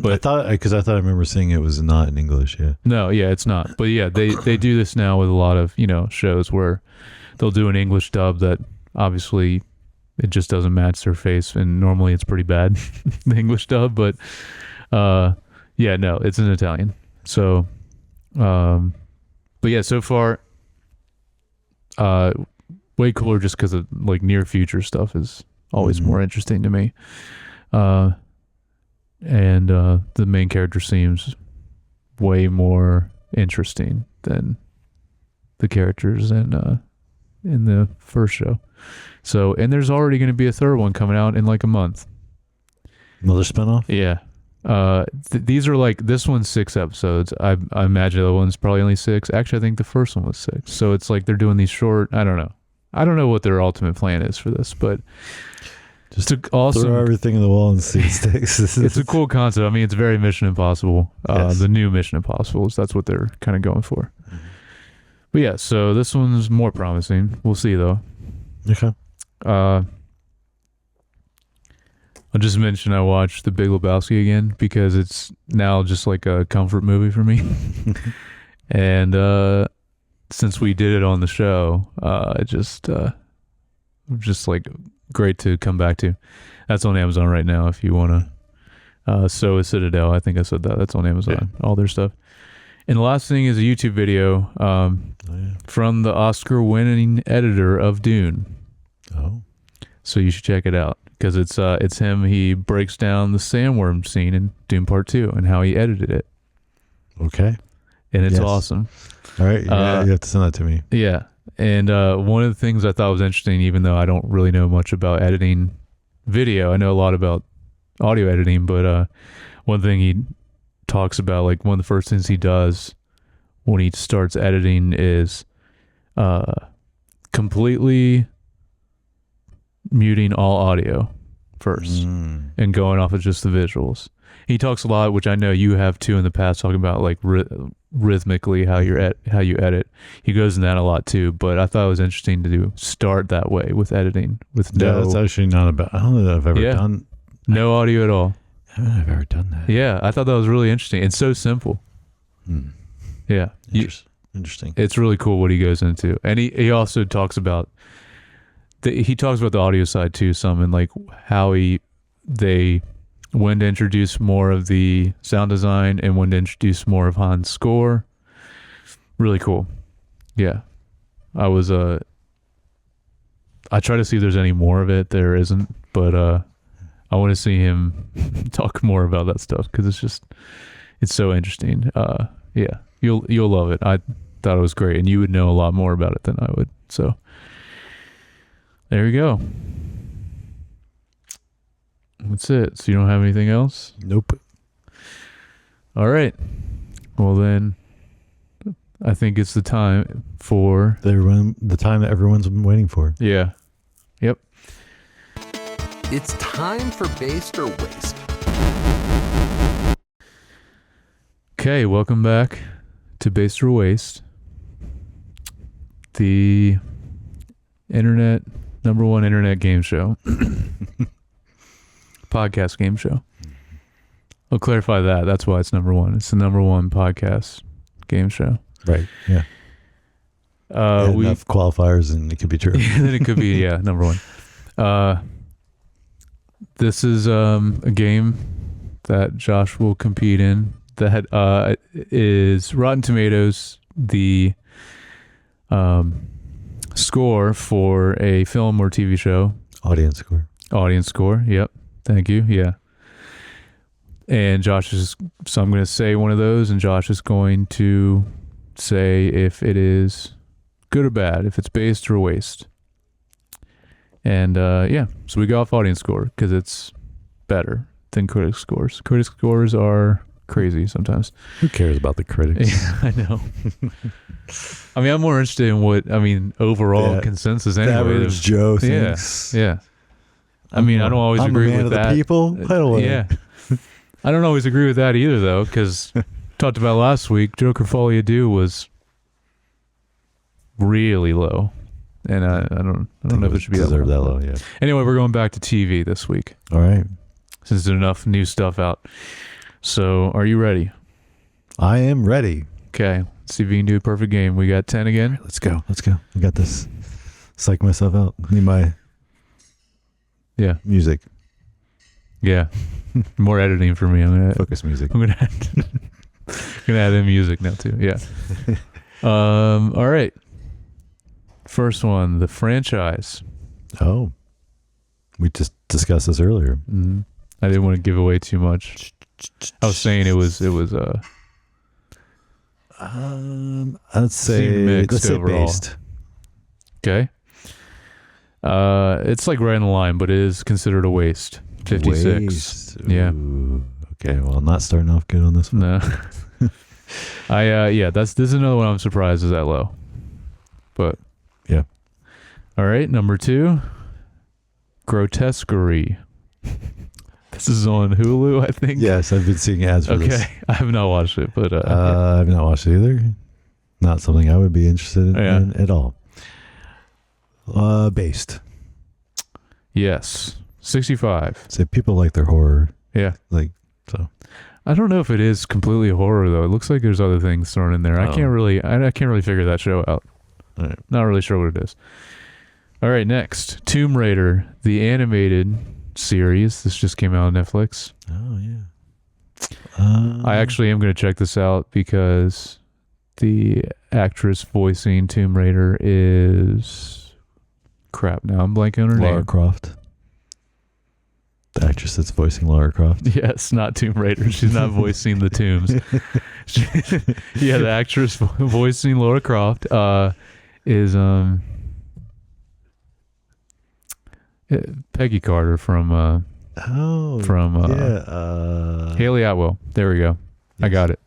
but I thought I remember seeing it was not in English. Yeah. No, yeah, it's not. But yeah, they do this now with a lot of shows where they'll do an English dub that obviously. It just doesn't match their face, and normally it's pretty bad, the English dub. But no, it's in Italian. So, but yeah, so far, way cooler just because of like near future stuff is always more interesting to me. And the main character seems way more interesting than the characters in the first show. So, and there's already going to be a third one coming out in like a month. Another spinoff? Yeah. These are like, this one's 6 episodes. I imagine the other one's probably only 6. Actually, I think the first one was 6. So it's like they're doing these short, I don't know what their ultimate plan is for this, but just awesome. Throw everything in the wall and see it sticks. It's a cool concept. I mean, it's very Mission Impossible. The new Mission Impossibles. That's what they're kind of going for. Mm-hmm. But yeah, so this one's more promising. We'll see though. Okay. I'll just mention I watched The Big Lebowski again because it's now just like a comfort movie for me. And since we did it on the show, it just like great to come back to. That's on Amazon right now if you want to. So is Citadel. I think I said that. That's on Amazon. Yeah. All their stuff. And the last thing is a YouTube video from the Oscar-winning editor of Dune. Oh, so you should check it out because it's him. He breaks down the sandworm scene in Dune Part 2 and how he edited it. Okay, and it's awesome. All right, you have to send that to me. Yeah, and one of the things I thought was interesting, even though I don't really know much about editing video, I know a lot about audio editing, but one thing he talks about, like one of the first things he does when he starts editing is completely muting all audio first and going off of just the visuals. He talks a lot, which I know you have too in the past, talking about like rhythmically how you edit. He goes in that a lot too, but I thought it was interesting to start that way with editing with that's actually not about. I don't know that I've ever done no audio at all. I don't know if I've ever done that. Yeah, I thought that was really interesting. It's so simple. Yeah, interesting. It's really cool what he goes into, and he also talks about. He talks about the audio side too, some, and like how they when to introduce more of the sound design and when to introduce more of Han's score. Really cool. Yeah. I try to see if there's any more of it. There isn't, but I want to see him talk more about that stuff because it's so interesting. Yeah, you'll love it. I thought it was great, and you would know a lot more about it than I would. So there you go. That's it. So you don't have anything else? Nope. All right. Well then, I think it's the time for the time that everyone's been waiting for. Yeah. Yep. It's time for Based or Waste. Okay, welcome back to Based or Waste, the number one internet game show, podcast game show. I'll clarify that. That's why it's number one. It's the number one podcast game show. Right. Yeah. Enough qualifiers and it could be true. Then it could be, number one. This is a game that Josh will compete in that is Rotten Tomatoes, the score for a film or TV show. Audience score. Yep. Thank you. Yeah. And so I'm going to say one of those, and Josh is going to say if it is good or bad, if it's based or waste. And so we go off audience score because it's better than critic scores. Critic scores are crazy sometimes. Who cares about the critics? Yeah, I know. I mean, I'm more interested in overall consensus anyway. The average Joe thinks. Yeah. I mean, I don't always agree with that. The people? I don't yeah. I don't always agree with that either, though, because talked about last week, Joker Folia Do was really low. And I don't know if it should be that low. Yeah. Anyway, we're going back to TV this week. All right. Since there's enough new stuff out. So, are you ready? I am ready. Okay. Let's see if we can do a perfect game. We got 10 again. Right, let's go. I got this. Psych myself out. Need my music. Yeah. More editing for me. I'm gonna focus music. I'm gonna add in music now too. Yeah. All right. First one, the franchise. Oh. We just discussed this earlier. Mm-hmm. I didn't want to give away too much. I was saying it was I'd say overall. Based. Okay. It's like right in the line, but it is considered a waste. 56. Waste. Yeah. Ooh. Okay, well, I'm not starting off good on this one. No. This is another one I'm surprised is that low. But yeah. All right, number 2, Grotesquerie. This is on Hulu, I think. Yes, I've been seeing ads for this. Okay, I have not watched it, but I've not watched it either. Not something I would be interested in at all. Based. Yes. 65. Say people like their horror. Yeah. So. I don't know if it is completely horror though. It looks like there's other things thrown in there. I can't really figure that show out. All right. Not really sure what it is. All right, next, Tomb Raider, the animated series. This just came out on Netflix. Oh yeah. I actually am going to check this out because the actress voicing Tomb Raider is crap. Now I'm blanking on her name. Lara Croft. The actress that's voicing Lara Croft. Yes, not Tomb Raider. She's not voicing the tombs. The actress voicing Lara Croft is Peggy Carter from Haley Atwell. There we go. Yes. I got it.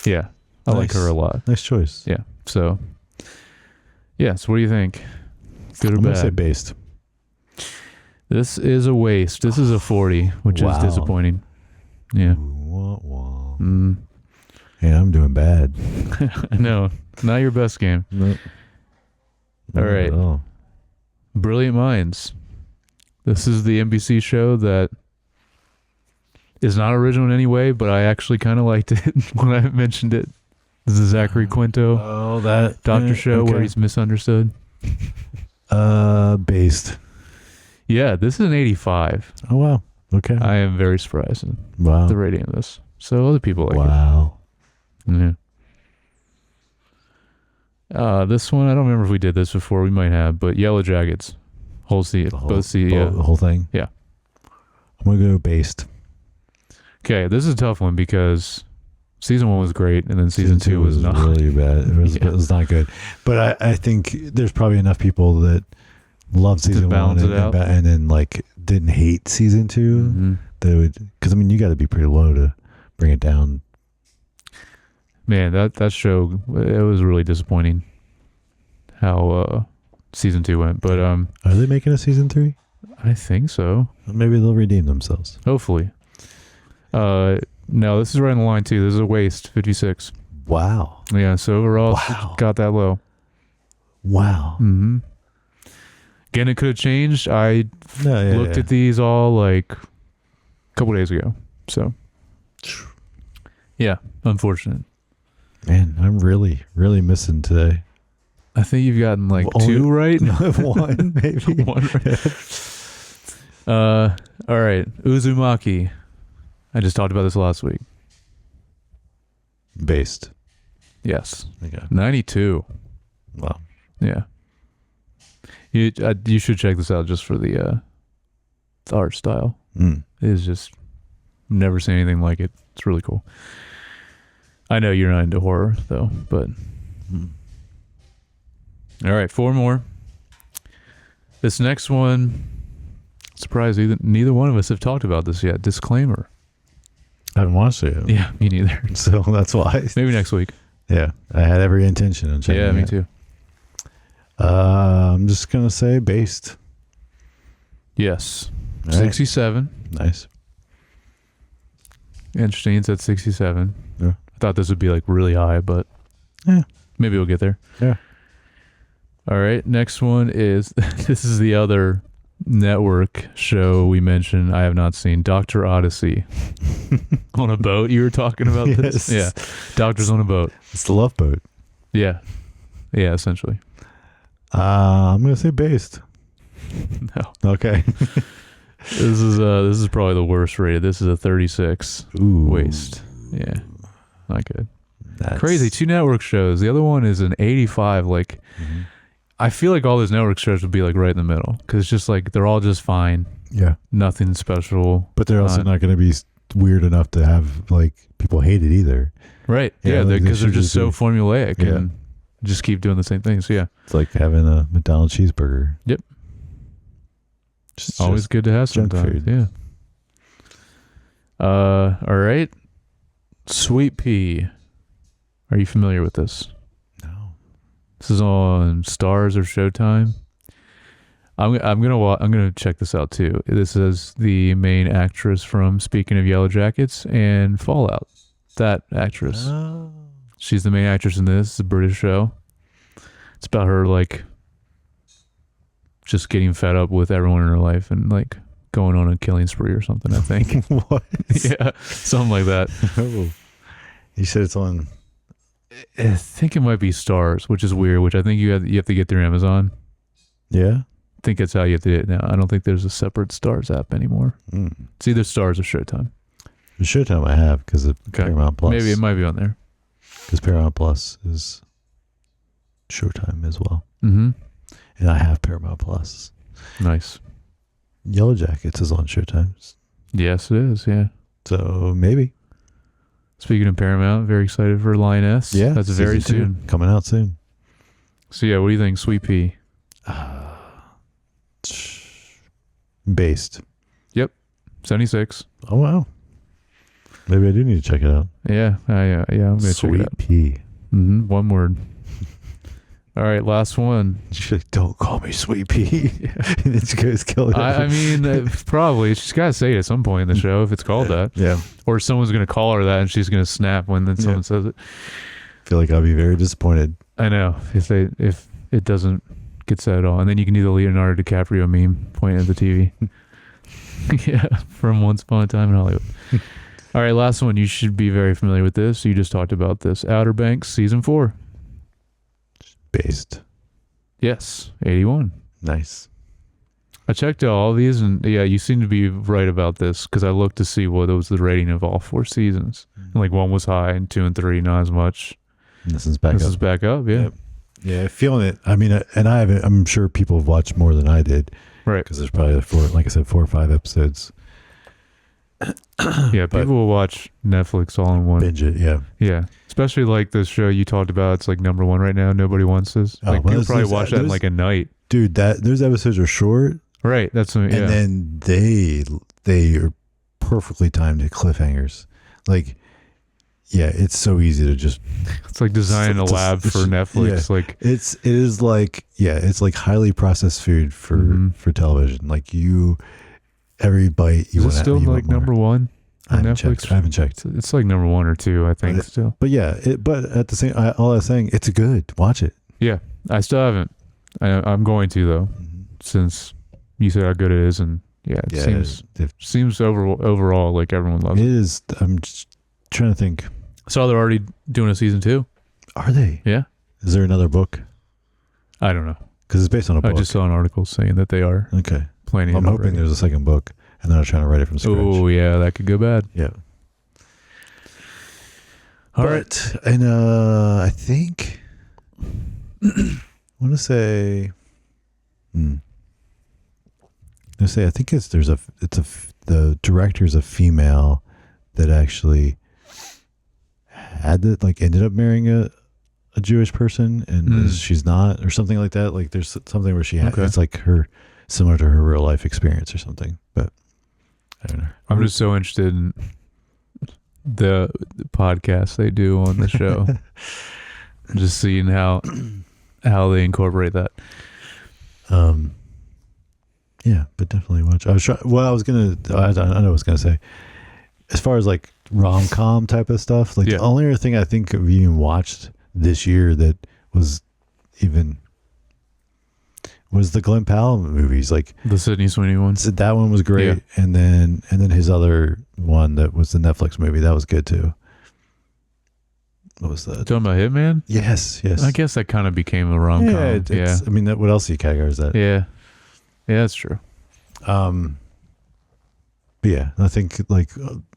Yeah, I like her a lot. Nice choice. Yeah. So what do you think? Good or bad? I'm gonna say based. This is a waste. This is a 40, which is disappointing. Yeah. Yeah, I'm doing bad. I know. Not your best game. Nope. All right. Brilliant Minds. This is the NBC show that is not original in any way, but I actually kind of liked it when I mentioned it. This is the Zachary Quinto that doctor show where he's misunderstood. Based. Yeah, this is an 85. Oh, wow. Okay. I am very surprised at Wow. the rating of this. So other people like Wow. it. Yeah. This one, I don't remember if we did this before. We might have, but Yellow Jackets. The whole thing? Yeah. I'm going to go based. Okay, this is a tough one because season 1 was great, and then season 2 was not. really bad. It was not good. But I think there's probably enough people that love season 1 and then like didn't hate season 2. Mm-hmm. They would, because I mean you got to be pretty low to bring it down. Man, that show, it was really disappointing how season 2 went. But are they making a season 3? I think so. Maybe they'll redeem themselves. Hopefully. No, this is right on the line too. This is a waste, 56. Wow. Yeah, so overall, got that low. Wow. Mm-hmm. Again, it could have changed. I looked at these all like a couple days ago. So, yeah, unfortunate. Man, I'm really, really missing today. I think you've gotten like 2 right. 1, maybe. 1 right. All right, Uzumaki. I just talked about this last week. Based. Yes. Okay. 92. Wow. Yeah. You should check this out just for the art style. It is just, never seen anything like it. It's really cool. I know you're not into horror though, but all right, 4 more. This next one, surprised neither one of us have talked about this yet. Disclaimer. I haven't watched it yet. Yeah, me neither. So that's why. Maybe next week. Yeah, I had every intention of checking it. Yeah, me too. I'm just going to say based. Yes. All right. 67. Nice. Interesting. It's at 67. Yeah. I thought this would be like really high, but yeah, maybe we'll get there. Yeah. All right. Next one is, this is the other network show we mentioned I have not seen, Dr. Odyssey. On a boat, you were talking about this? Yeah. Doctors on a boat. It's the Love Boat. Yeah. Yeah, essentially. I'm going to say based. No. Okay. This is probably the worst rated. This is a 36. Ooh. Waste. Yeah. Not good. That's crazy. 2 network shows. The other one is an 85. Like, I feel like all those network shows would be like right in the middle because it's just like they're all just fine. Yeah. Nothing special. But they're also not going to be weird enough to have like people hate it either. Right. Yeah, Yeah. like Because they're just so formulaic Yeah. and just keep doing the same things. Yeah. It's like having a McDonald's cheeseburger. Yep. Just Always good to have junk sometimes. food. Yeah. All right. Sweet Pea. Are you familiar with this? No. This is on Stars or Showtime. I'm gonna check this out too. This is the main actress from, speaking of Yellow Jackets and Fallout. That actress. Oh. She's the main actress in this. It's a British show. It's about her like just getting fed up with everyone in her life and like going on a killing spree or something, I think. What? Yeah, something like that. Oh. You said it's on. I think it might be Stars, which is weird, which I think you have to get through Amazon. Yeah. I think that's how you have to do it now. I don't think there's a separate Stars app anymore. It's either Stars or Showtime. The Showtime I have because of Paramount Plus. Maybe it might be on there. Because Paramount Plus is Showtime as well. Mm-hmm. And I have Paramount Plus. Nice. Yellow Jackets is on Showtime. Yes, it is. Yeah. So maybe. Speaking of Paramount, very excited for Lioness. Yeah. That's very soon. Coming out soon. So yeah, what do you think, Sweet Pea? Based. Yep. 76. Oh, wow. Maybe I do need to check it out. Yeah. I'm going to check it out. Sweet Pea. Mm-hmm. One word. All right, last one. She's like, don't call me Sweet Pea. And then she goes kill it. I mean, probably. She's got to say it at some point in the show if it's called that. Yeah. Or someone's going to call her that and she's going to snap when then someone says it. I feel like I'll be very disappointed. I know. If it doesn't get said at all. And then you can do the Leonardo DiCaprio meme pointing at the TV. Yeah, from Once Upon a Time in Hollywood. All right, last one. You should be very familiar with this. You just talked about this. Outer Banks, Season 4. Based. Yes, 81. Nice. I checked out all these, and yeah, you seem to be right about this because I looked to see what was the rating of all 4 seasons. And like 1 was high, and 2 and 3 not as much. And this is back up. Yeah. Yep. Yeah, feeling it. I mean, and I haven't. I'm sure people have watched more than I did. Right. Because there's probably 4 or 5 episodes. Yeah, people will watch Netflix all in one. Binge it. Yeah. Yeah. Especially like this show you talked about. It's like number 1 right now. Nobody wants this. Like people probably watch that in like a night. Dude, those episodes are short. Right. That's what, yeah. And then they are perfectly timed cliffhangers. Like, yeah, it's so easy to just. It's like designing a lab for Netflix. Yeah, like it's like highly processed food for television. Like every bite you is want. It still like number 1 on Netflix? I haven't checked. It's like number 1 or 2, I think. Still. But yeah, but at the same, all I was saying, it's good. Watch it. Yeah, I still haven't. I'm going to though, since you said how good it is, and it seems overall like everyone loves it. It is. I'm just trying to think. So they're already doing a season 2. Are they? Yeah. Is there another book? I don't know. Because it's based on a book. I just saw an article saying that they are planning. I'm hoping there's a second book, and then I'm trying to write it from scratch. Oh yeah, that could go bad. Yeah. All right, and I think I want to say. I think the director's a female that actually ended up marrying a Jewish person, and she's not, or something like that. Like there's something where she had, it's like similar to her real life experience or something. But I don't know. I'm just so interested in the podcast they do on the show. Just seeing how they incorporate that. Yeah, but definitely watch. I know what I was gonna say. As far as like rom-com type of stuff, like the only other thing I think of even watched this year that was the Glenn Powell movies, like the Sydney Sweeney one. That one was great, and then his other one that was the Netflix movie that was good too. What was that? Talking about Hitman? Yes. I guess that kind of became a rom-com. Yeah. I mean, what else do you categorize that? Yeah, that's true. But yeah, I think like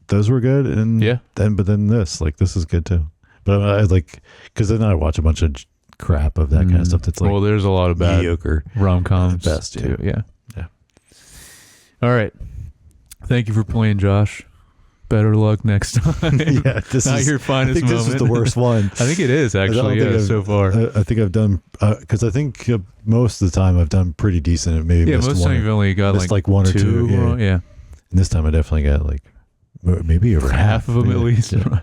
those were good, and then this is good too. But I like, because then I watch a bunch of crap of that kind of stuff. That's like, well, there's a lot of bad mediocre rom-coms best too. Yeah. All right. Thank you for playing, Josh. Better luck next time. Yeah, this is your finest moment. This is the worst one. I think it is actually. So far, I think I've done because I think most of the time I've done pretty decent. Maybe most of the time you've only got like 1 or 2. Yeah. And this time I definitely got like maybe over half of them at least. Yeah.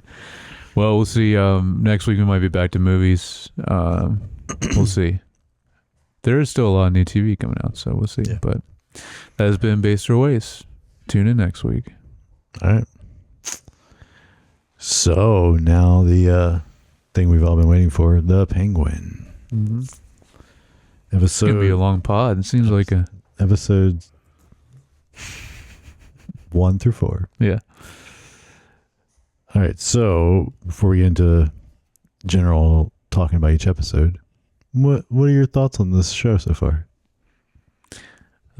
Well, we'll see. Next week we might be back to movies. We'll see. There is still a lot of new TV coming out, so we'll see. Yeah. But that has been Based Your Ways. Tune in next week. All right. So now the thing we've all been waiting for, the Penguin. Mm-hmm. Episode. It's gonna be a long pod. It seems like a episodes 1 through 4. Yeah. All right. So before we get into general talking about each episode, what are your thoughts on this show so far?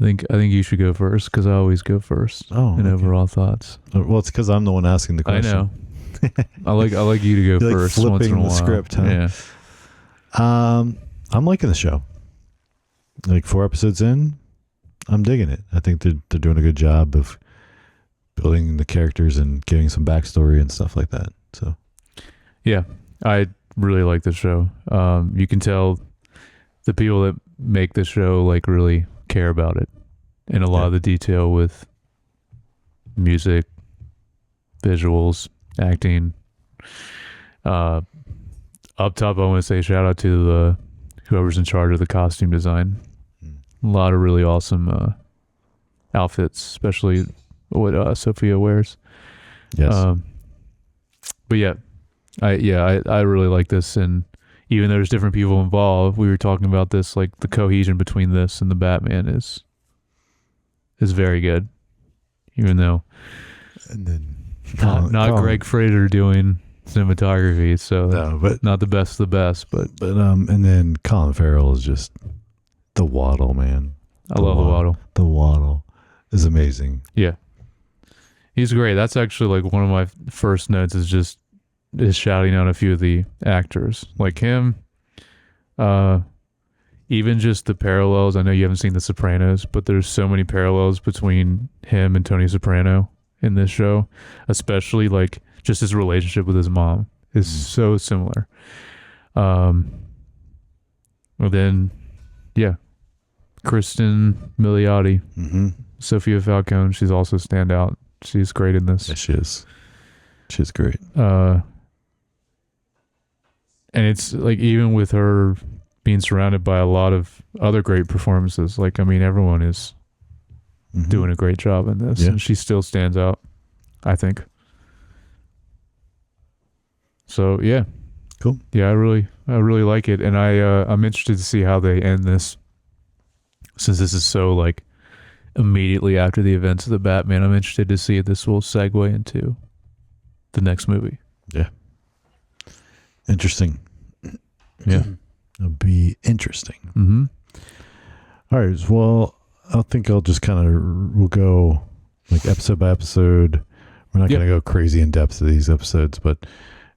I think you should go first because I always go first. Overall thoughts. Well, it's because I'm the one asking the question. I know. I like you to go first. Flipping once in a while. The script, huh? Yeah. I'm liking the show. Like 4 episodes in, I'm digging it. I think they're doing a good job of building the characters and giving some backstory and stuff like that. So, yeah, I really like this show. You can tell the people that make this show like really care about it, and a lot of the detail with music, visuals, acting. Up top, I want to say shout out to whoever's in charge of the costume design. A lot of really awesome outfits, especially what Sophia wears. Yes. But yeah, I really like this, and even though there's different people involved, we were talking about this, like the cohesion between this and the Batman is very good. Even though, and then not Greg Fraser doing cinematography, so but not the best of the best, but and then Colin Farrell is just the waddle man. I love the Waddle. The Waddle is amazing. Yeah. He's great. That's actually like one of my first notes is shouting out a few of the actors. Like him, even just the parallels. I know you haven't seen The Sopranos, but there's so many parallels between him and Tony Soprano in this show, especially like just his relationship with his mom is so similar. And then, yeah, Kristen Milioti, Sophia Falcone. She's also a standout. She's great in this. Yeah, she is. She's great. And it's like, even with her being surrounded by a lot of other great performances, like, I mean, everyone is doing a great job in this, and she still stands out, I think. So yeah, cool. Yeah, I really like it, and I'm interested to see how they end this, since this is so like immediately after the events of the Batman. I'm interested to see if this will segue into the next movie. Yeah, interesting. Yeah, it'll be interesting. All right. Well, I think I'll just we'll go like episode by episode. We're not going to go crazy in depth to these episodes, but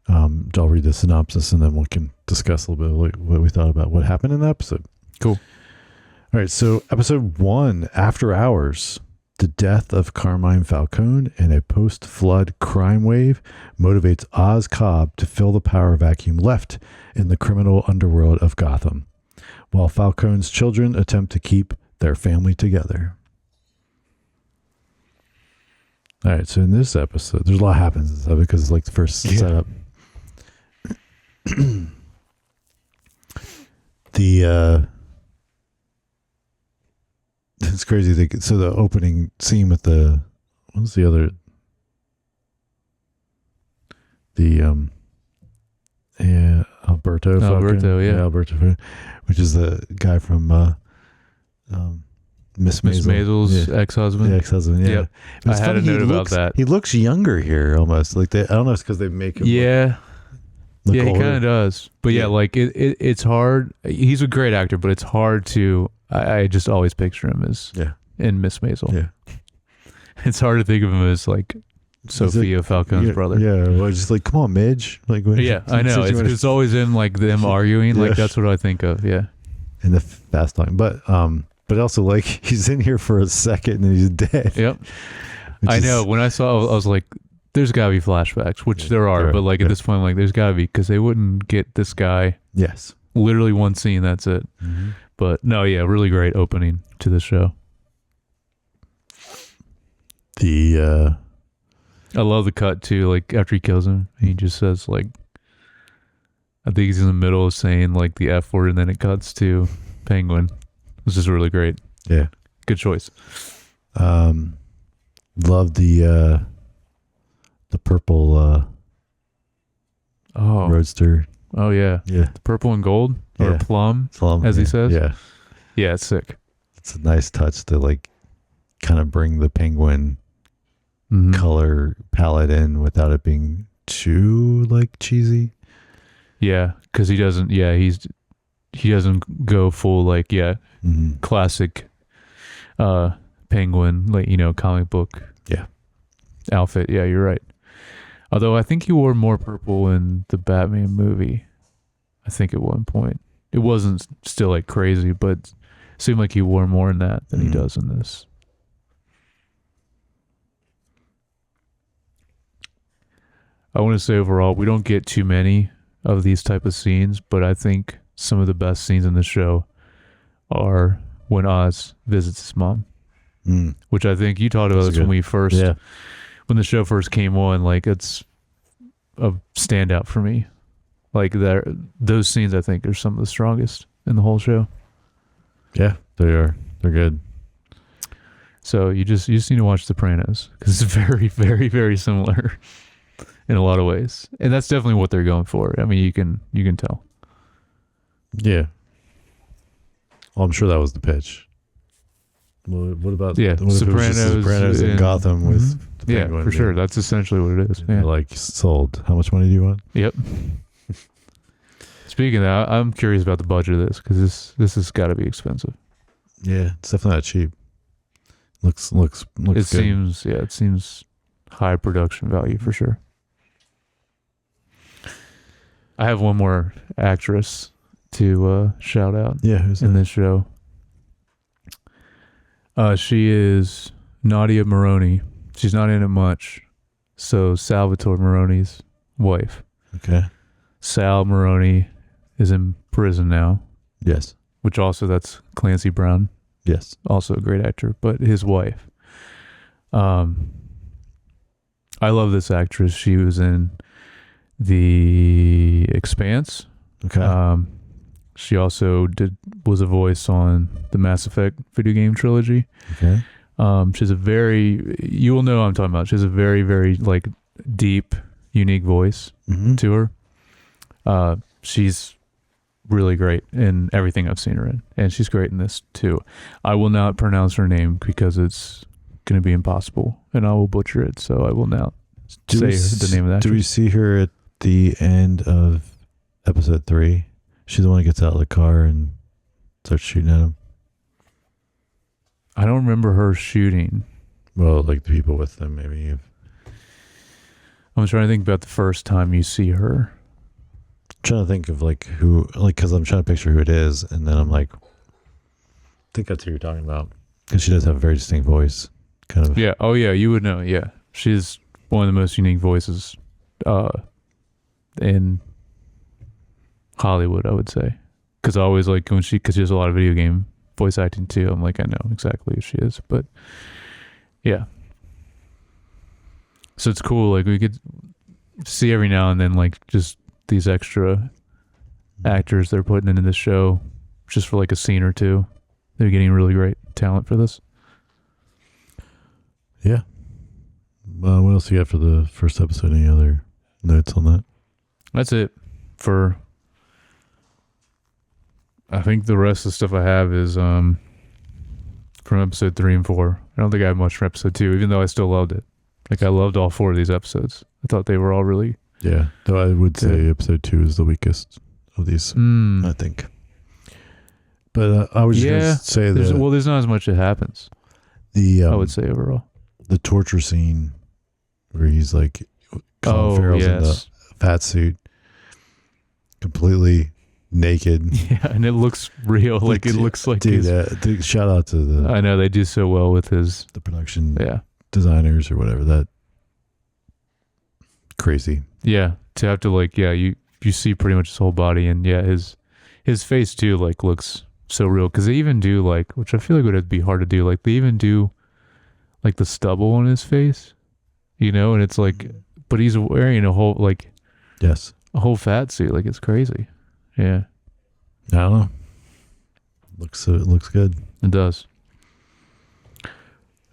I'll read the synopsis and then we can discuss a little bit what we thought about what happened in the episode. Cool. All right. So episode 1, After Hours. The death of Carmine Falcone and a post-flood crime wave motivates Oz Cobb to fill the power vacuum left in the criminal underworld of Gotham, while Falcone's children attempt to keep their family together. All right, so in this episode, there's a lot happens in this episode because it's like the first setup. It's crazy. So the opening scene with what was the other? Alberto. Alberto, which is the guy from Miss Maisel's ex-husband. Yeah, ex-husband. Yeah, I had a note about that. He looks younger here, almost like I don't know, it's because they make him. Yeah. Look he older. kind of does. But yeah, like it's hard. He's a great actor, but it's hard to. I just always picture him as in Miss Maisel. Yeah, it's hard to think of him as like Sophia Falcone's brother. Yeah, well, just like, come on, Midge. Like, I know. It's always in like them arguing. Like that's what I think of. Yeah, in the fast time, but also like he's in here for a second and he's dead. Yep. I know. When I saw, I was like, there's got to be flashbacks, which there are, but like at this point, like there's got to be, because they wouldn't get this guy. Yes. Literally one scene, that's it. But no, yeah, really great opening to the show. I love the cut too, like after he kills him, he just says like, I think he's in the middle of saying like the F word, and then it cuts to Penguin. This is really great. Yeah. Good choice. Love the purple roadster. Oh yeah. Yeah. The purple and gold or plum, as he says. Yeah. Yeah, it's sick. It's a nice touch to like kind of bring the Penguin color palette in without it being too like cheesy. Yeah, because he doesn't. Yeah, he doesn't go full like classic Penguin, like comic book outfit. Yeah, you're right. Although I think he wore more purple in the Batman movie. I think at one point it wasn't still like crazy, but it seemed like he wore more in that than he does in this. I want to say overall, we don't get too many of these type of scenes, but I think some of the best scenes in the show are when Oz visits his mom, which I think you talked about this when we first, when the show first came on. Like it's a standout for me. Like those scenes, I think, are some of the strongest in the whole show. Yeah, they are. They're good. So you just need to watch Sopranos because it's very, very, very similar in a lot of ways, and that's definitely what they're going for. I mean, you can tell. Yeah. Well, I'm sure that was the pitch. What about Sopranos in Gotham with the Penguin? For sure. That's essentially what it is. Yeah. Like sold. How much money do you want? Yep. Speaking of that, I'm curious about the budget of this because this has got to be expensive. Yeah, it's definitely not cheap. Looks It good. seems high production value for sure. I have one more actress to shout out Who's in that? this show. She is Nadia Maroney. She's not in it much. So Salvatore Maroney's wife. Okay. Sal Maroney is in prison now, Yes. which also that's Clancy Brown, Yes. also a great actor, but his wife. I love this actress. She was in The Expanse. Okay. She also was a voice on the Mass Effect video game trilogy. Okay. She's you will know what I'm talking about. She has a very, very like deep, unique voice to her. She's really great in everything I've seen her in, and she's great in this too. I will not pronounce her name because it's going to be impossible, and I will butcher it. So I will not say the name of that. Do we see her at the end of episode 3? She's the one who gets out of the car and starts shooting at him. I don't remember her shooting. Well, like the people with them, maybe. I'm trying to think about the first time you see her. I'm trying to think of like who, like, because I'm trying to picture who it is, and then I'm like, I think that's who you're talking about, because she does have a very distinct voice, kind of. Yeah. Oh, yeah. You would know. Yeah. She's one of the most unique voices in Hollywood, I would say. Because I always like because she has a lot of video game voice acting too. I'm like, I know exactly who she is. But yeah. So it's cool. Like we could see every now and then, like just these extra actors they're putting into the show just for like a scene or two. They're getting really great talent for this. Yeah. What else do you got for the first episode? Any other notes on that? That's it for. I think the rest of the stuff I have is from episode 3 and 4. I don't think I have much from episode 2, even though I still loved it. Like I loved all 4 of these episodes. I thought they were all really. Yeah. Though I would say episode 2 is the weakest of these. I think. But I was just going to say that. Well, there's not as much that happens. I would say overall. The torture scene where he's like, Colin Farrell's in the fat suit, completely naked. Yeah, and it looks real. Like it looks like. Dude, shout out to the. I know they do so well with the production designers or whatever. That crazy. Yeah, to have to like you see pretty much his whole body, and his face too like looks so real, because they even do like, which I feel like would be hard to do, like they even do like the stubble on his face, and it's like, but he's wearing a whole a whole fat suit, like it's crazy. Yeah, I don't know. It looks good. It does. All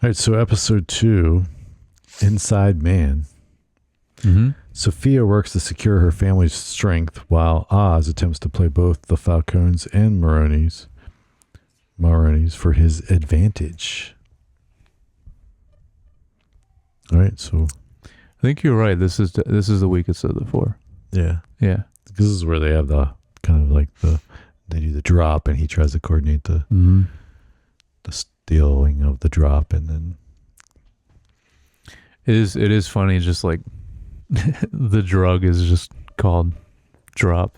right, so episode 2, Inside Man. Sophia works to secure her family's strength while Oz attempts to play both the Falcones and Maroney's for his advantage. All right, so I think you're right. This is the weakest of the 4. Yeah. Yeah. This is where they have the kind of like they do the drop, and he tries to coordinate the stealing of the drop, and then it is funny, just like the drug is just called drop,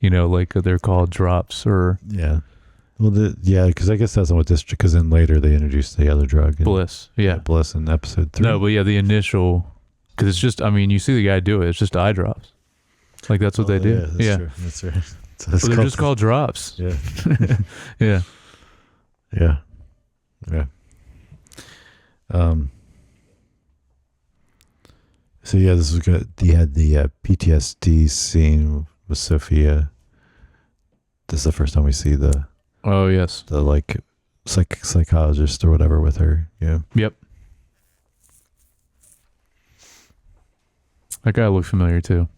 like they're called drops or well because I guess that's not what this, because then later they introduced the other drug, Bliss. Bliss in episode 3. No, but the initial, because it's just, I mean, you see the guy do it, it's just eye drops, like that's what they do. True. That's right. But they're just called drops. Yeah. Yeah. So this was good. He had the PTSD scene with Sophia. This is the first time we see the like psychologist or whatever with her. Yeah. Yep. That guy looked familiar too.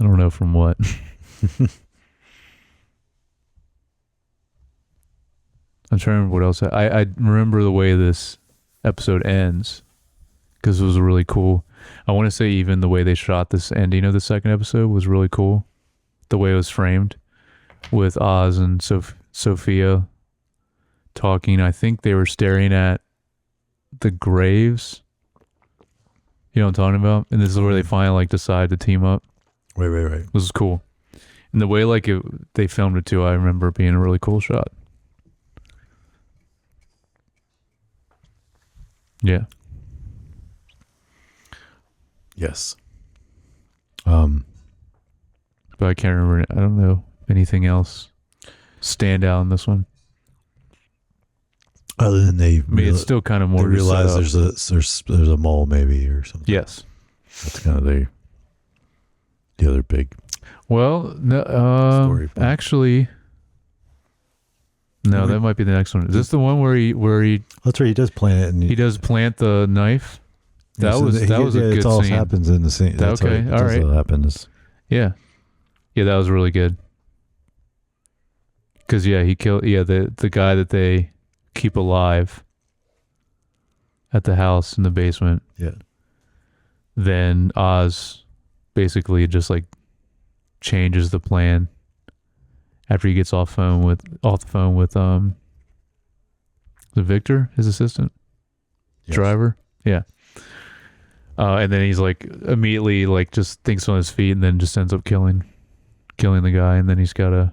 I don't know from what. I'm trying to remember what else. I remember the way this episode ends, because it was really cool. I want to say even the way they shot this ending of the second episode was really cool. The way it was framed with Oz and Sophia talking. I think they were staring at the graves. You know what I'm talking about? And this is where they finally like decide to team up. Right. This is cool. And the way like they filmed it too, I remember it being a really cool shot. Yeah. Yes. But I can't remember. I don't know anything else stand out in this one. Other than it's still kind of more. They realize there's a mole maybe or something. Yes. That's kind of the other big. Well, no, story. Actually, no, that might be the next one. Is this the one where he? That's right. He does plant it, and he does plant the knife. That was a good it all scene. happens in the scene. That's okay, all right. What happens. Yeah, that was really good. Because he killed the guy that they keep alive at the house in the basement. Yeah. Then Oz basically just like changes the plan after he gets off the phone with the Victor, his assistant, driver. Yeah. And then he's like immediately like just thinks on his feet and then just ends up killing the guy, and then he's got to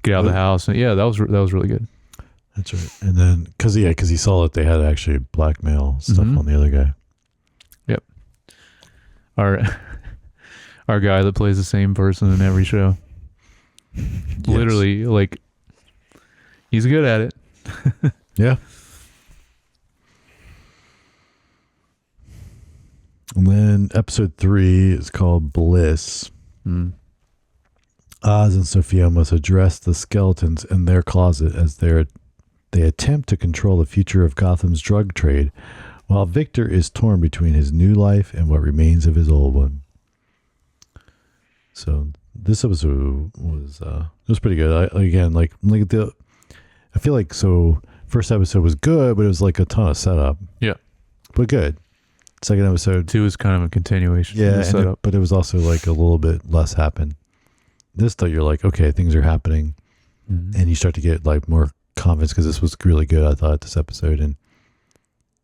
get out of the house. And that was really good. That's right. And then because he saw that they had actually blackmail stuff on the other guy. Yep. Our guy that plays the same person in every show. Literally, like, he's good at it. Yeah. And then episode 3 is called Bliss. Oz and Sophia must address the skeletons in their closet as they attempt to control the future of Gotham's drug trade, while Victor is torn between his new life and what remains of his old one. So this episode was pretty good. I feel like first episode was good, but it was like a ton of setup. Yeah, but good. Second episode 2 is kind of a continuation. Yeah, but it was also like a little bit less happened. This though, you're like, okay, things are happening, and you start to get like more confidence because this was really good. I thought this episode and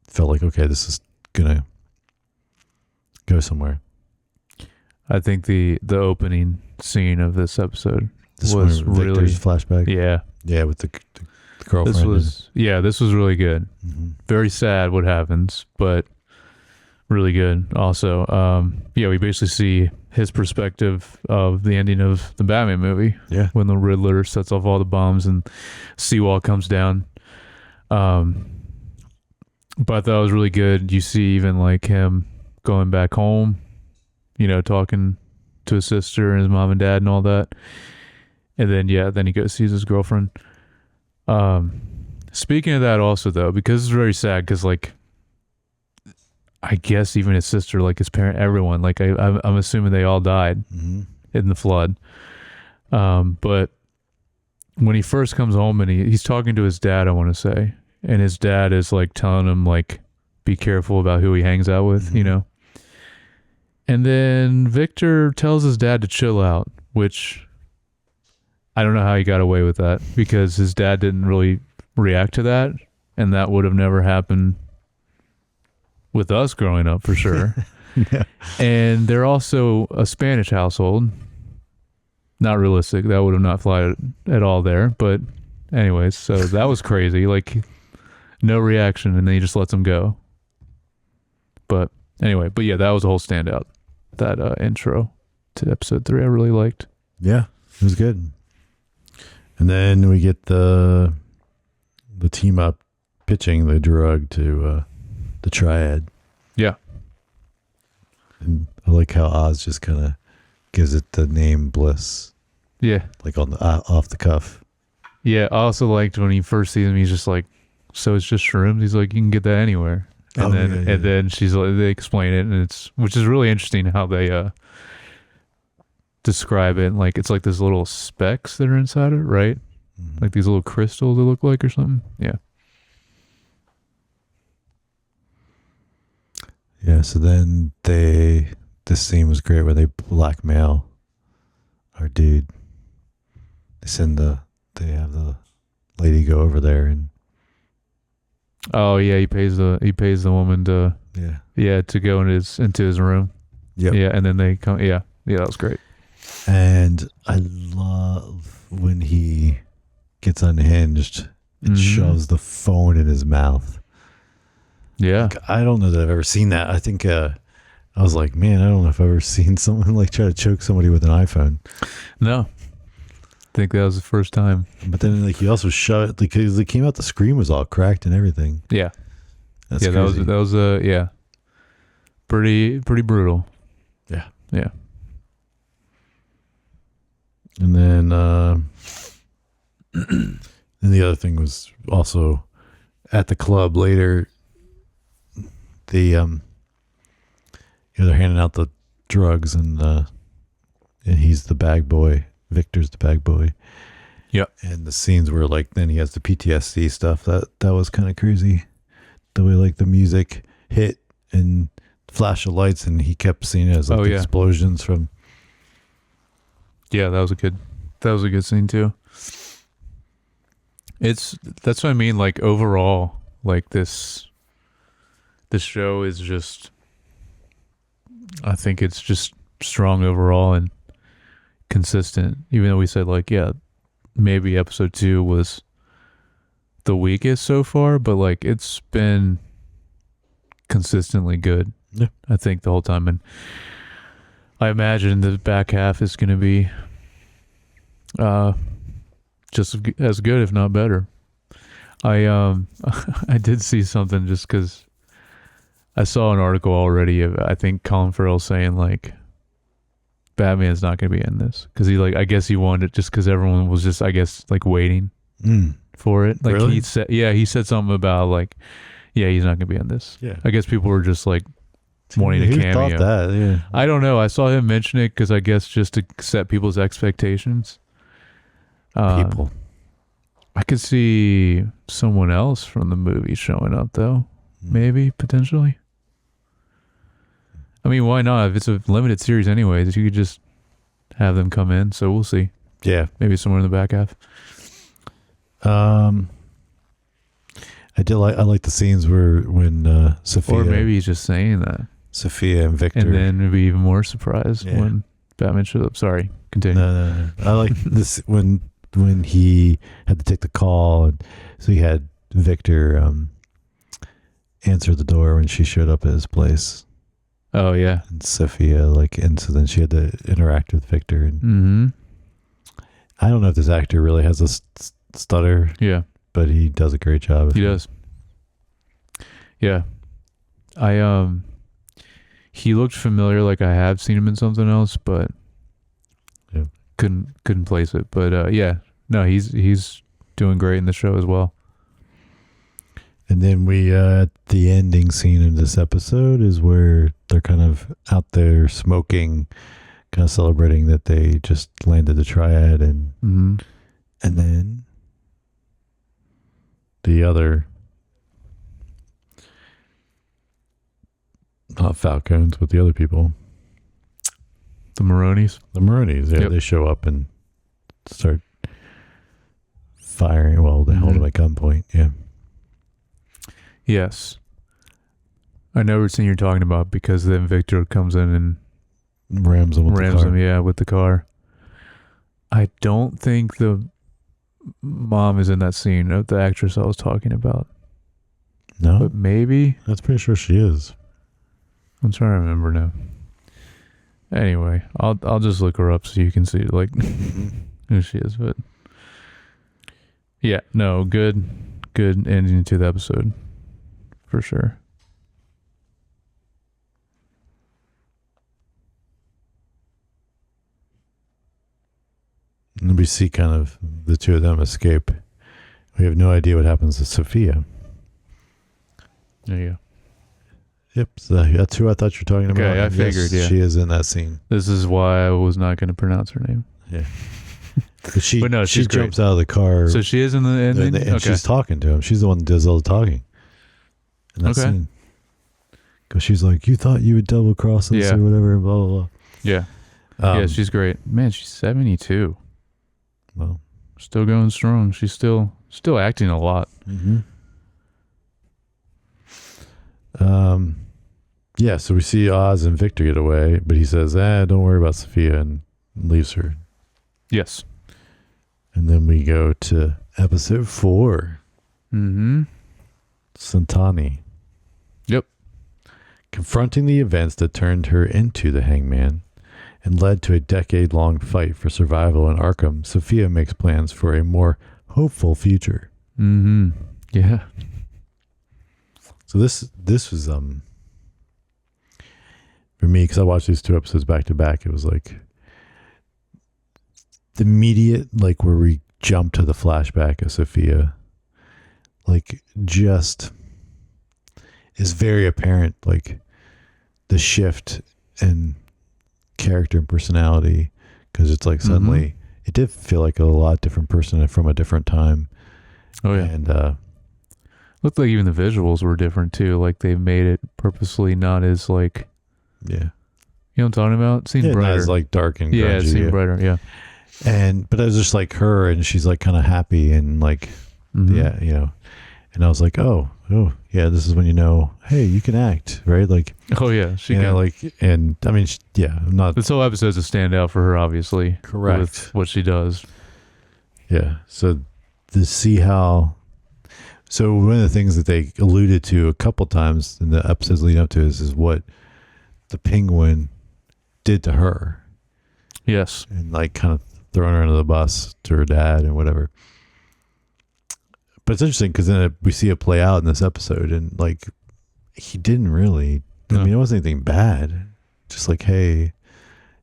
felt like, okay, this is gonna go somewhere. I think the opening scene of this episode was really Victor's flashback. Yeah, with the girlfriend. This was really good. Very sad what happens, but really good. Also, we basically see his perspective of the ending of the Batman movie. Yeah, when the Riddler sets off all the bombs and seawall comes down. But I thought it was really good. You see even like him going back home, talking to his sister and his mom and dad and all that. And then, then he goes sees his girlfriend. Speaking of that also though, because it's very sad because like, I guess even his sister, like his parent, everyone, like I'm assuming they all died in the flood. But when he first comes home and he's talking to his dad, I want to say, and his dad is like telling him like, be careful about who he hangs out with, And then Victor tells his dad to chill out, which I don't know how he got away with that because his dad didn't really react to that, and that would have never happened with us growing up for sure. Yeah. And they're also a Spanish household. Not realistic. That would have not fly at all there. But anyways, so that was crazy. Like no reaction, and then he just lets him go. But anyway, that was a whole standout. That intro to episode 3 I really liked. Yeah, it was good. And then we get the team up pitching the drug to the Triad. Yeah. And I like how Oz just kind of gives it the name Bliss. Yeah. Like on the off the cuff. Yeah, I also liked when he first sees him, he's just like, so it's just shrooms? He's like, you can get that anywhere. And then she's like, they explain it, and which is really interesting how they describe it. Like it's like these little specks that are inside it, right? Like these little crystals it look like or something. Yeah. Yeah, so then this scene was great where they blackmail our dude. They have the lady go over there and Oh yeah, he pays the woman to to go into his room. Yep. Yeah, and then they come. Yeah, that was great. And I love when he gets unhinged and shoves the phone in his mouth. Yeah. Like, I don't know that I've ever seen that. I think I was like, man, I don't know if I've ever seen someone like try to choke somebody with an iPhone. No. I think that was the first time. But then like he also shoved it because it came out, the screen was all cracked and everything. Yeah. That's yeah, crazy. that was pretty brutal. Yeah. Yeah. And then and the other thing was also at the club later, they're handing out the drugs and he's the bag boy. Victor's the bag boy. Yep. And the scenes where like then he has the PTSD stuff. That was kind of crazy. The way like the music hit and flash of lights and he kept seeing it as like explosions from. Yeah, that was a good scene too. That's what I mean. Like overall, like this show is just, I think it's just strong overall and consistent. Even though we said like, yeah, maybe episode 2 was the weakest so far, but like it's been consistently good. Yeah. I think the whole time, and I imagine the back half is going to be just as good, if not better. I did see something just because I saw an article already of, I think Colin Farrell saying like Batman's not going to be in this because he I guess he wanted it just because everyone was just, I guess, like waiting for it. Like really? he said something about like, yeah, he's not going to be in this. Yeah. I guess people were just like wanting a Who cameo. thought that? Yeah. I don't know. I saw him mention it because I guess just to set people's expectations. People. I could see someone else from the movie showing up though. Maybe, potentially. I mean, why not? If it's a limited series anyways, you could just have them come in. So we'll see. Yeah. Maybe somewhere in the back half. I like the scenes when Sophia, or maybe he's just saying that. Sophia and Victor, and then we'd be even more surprised when Batman shows up. Sorry, continue. No. I like this when he had to take the call, and so he had Victor answer the door when she showed up at his place. Oh yeah, and Sophia and so then she had to interact with Victor, and I don't know if this actor really has a stutter. Yeah. But he does a great job. He does. Yeah. He looked familiar, like I have seen him in something else, but couldn't place it. But he's doing great in the show as well. And then the ending scene of this episode is where they're kind of out there smoking, kind of celebrating that they just landed the triad, and then the other, not Falcons, but the other people, the Maronis, they show up and start firing. Well, they hold him at gunpoint. Yes, I know what scene you're talking about because then Victor comes in and rams him with the car. I don't think the mom is in that scene of the actress I was talking about. No, but maybe. That's pretty sure she is. I'm trying to remember now. Anyway, I'll just look her up so you can see like who she is. But yeah, no, good ending to the episode for sure. And we see kind of the two of them escape. We have no idea what happens to Sophia. There you go. Yep, so that's who I thought you were talking about. Okay, I figured, she is in that scene. This is why I was not going to pronounce her name. Yeah. But she she's jumps out of the car. So she is in the ending? And she's talking to him. She's the one that does all the talking. In that scene. Because she's like, you thought you would double cross us or whatever, blah, blah, blah. Yeah. Yeah, she's great. Man, she's 72. Well, still going strong. She's still acting a lot. Mm-hmm. Yeah, so we see Oz and Victor get away, but he says, don't worry about Sophia, and leaves her. Yes. And then we go to episode 4. Mm-hmm. Santani. Yep. Confronting the events that turned her into the Hangman and led to a decade-long fight for survival in Arkham, Sophia makes plans for a more hopeful future. Mm-hmm. Yeah. So this was for me, because I watched these 2 episodes back to back. It was like the immediate, like where we jump to the flashback of Sophia, like just is very apparent, like the shift in character and personality, because it's like suddenly it did feel like a lot different person from a different time. Oh yeah. And looked like even the visuals were different too. Like they made it purposely not as like, yeah, you know what I'm talking about? It seemed not brighter. as like dark and grungy. Yeah, it seemed brighter. Yeah. But it was just like her, and she's like kind of happy and like, yeah, you know. And I was like, oh, yeah, this is when you know, hey, you can act, right? Like, oh yeah, she you can. know, like, and I mean, yeah, I'm not. This whole episode's a standout for her, obviously. Correct. With what she does. Yeah. So to see how. So one of the things that they alluded to a couple times in the episodes leading up to is what the Penguin did to her. Yes. And like kind of throwing her under the bus to her dad and whatever. But it's interesting because then we see it play out in this episode, and like he didn't really. I mean, it wasn't anything bad. Just like, hey,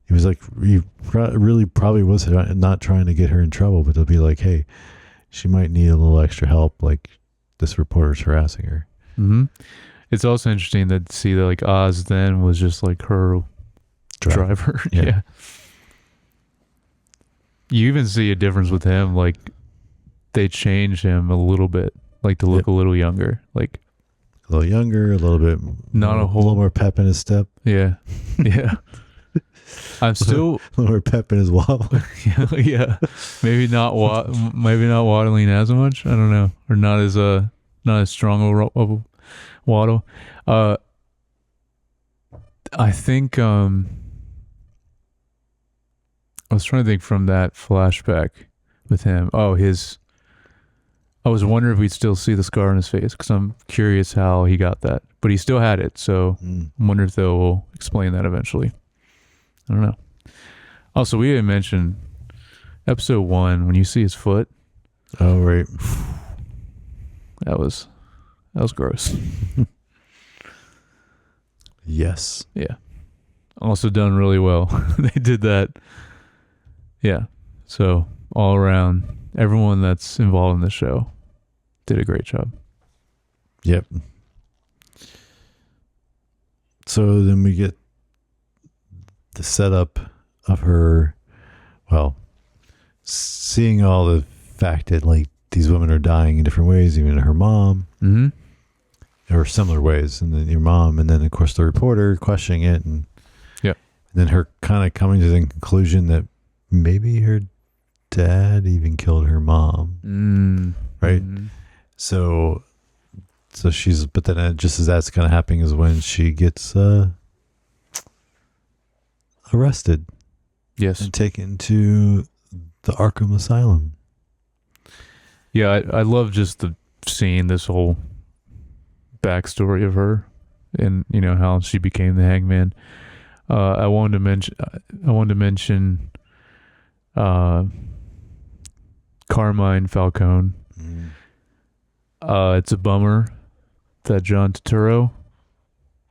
he was like, he really probably was not trying to get her in trouble, but they'll be like, hey, she might need a little extra help. Like this reporter's harassing her. Mm-hmm. It's also interesting to see that like Oz then was just like her driver. Yeah. You even see a difference with him. Like they change him a little bit, like to look a little younger, like a little younger, a little bit, not a little more pep in his step. Yeah. Yeah. I'm still a little more pep in his waddle. Yeah. Maybe not waddling as much. I don't know. Or not as strong of a waddle. I think I was trying to think from that flashback with him. I was wondering if we'd still see the scar on his face, because I'm curious how he got that. But he still had it, so I wonder if they'll explain that eventually. I don't know. Also, we didn't mention episode 1 when you see his foot. Oh right, that was gross. Yes. Yeah. Also done really well. They did that. Yeah. So all around, everyone that's involved in the show did a great job. Yep. So then we get the setup of her, well, seeing all the fact that like these women are dying in different ways, even her mom, or similar ways, and then your mom, and then of course the reporter questioning it, and then her kind of coming to the conclusion that maybe her dad even killed her mom, right? So she's, but then just as that's kind of happening is when she gets arrested, and taken to the Arkham Asylum. Yeah, I love just seeing this whole backstory of her, and you know how she became the Hangman. I wanted to mention Carmine Falcone. It's a bummer that John Turturro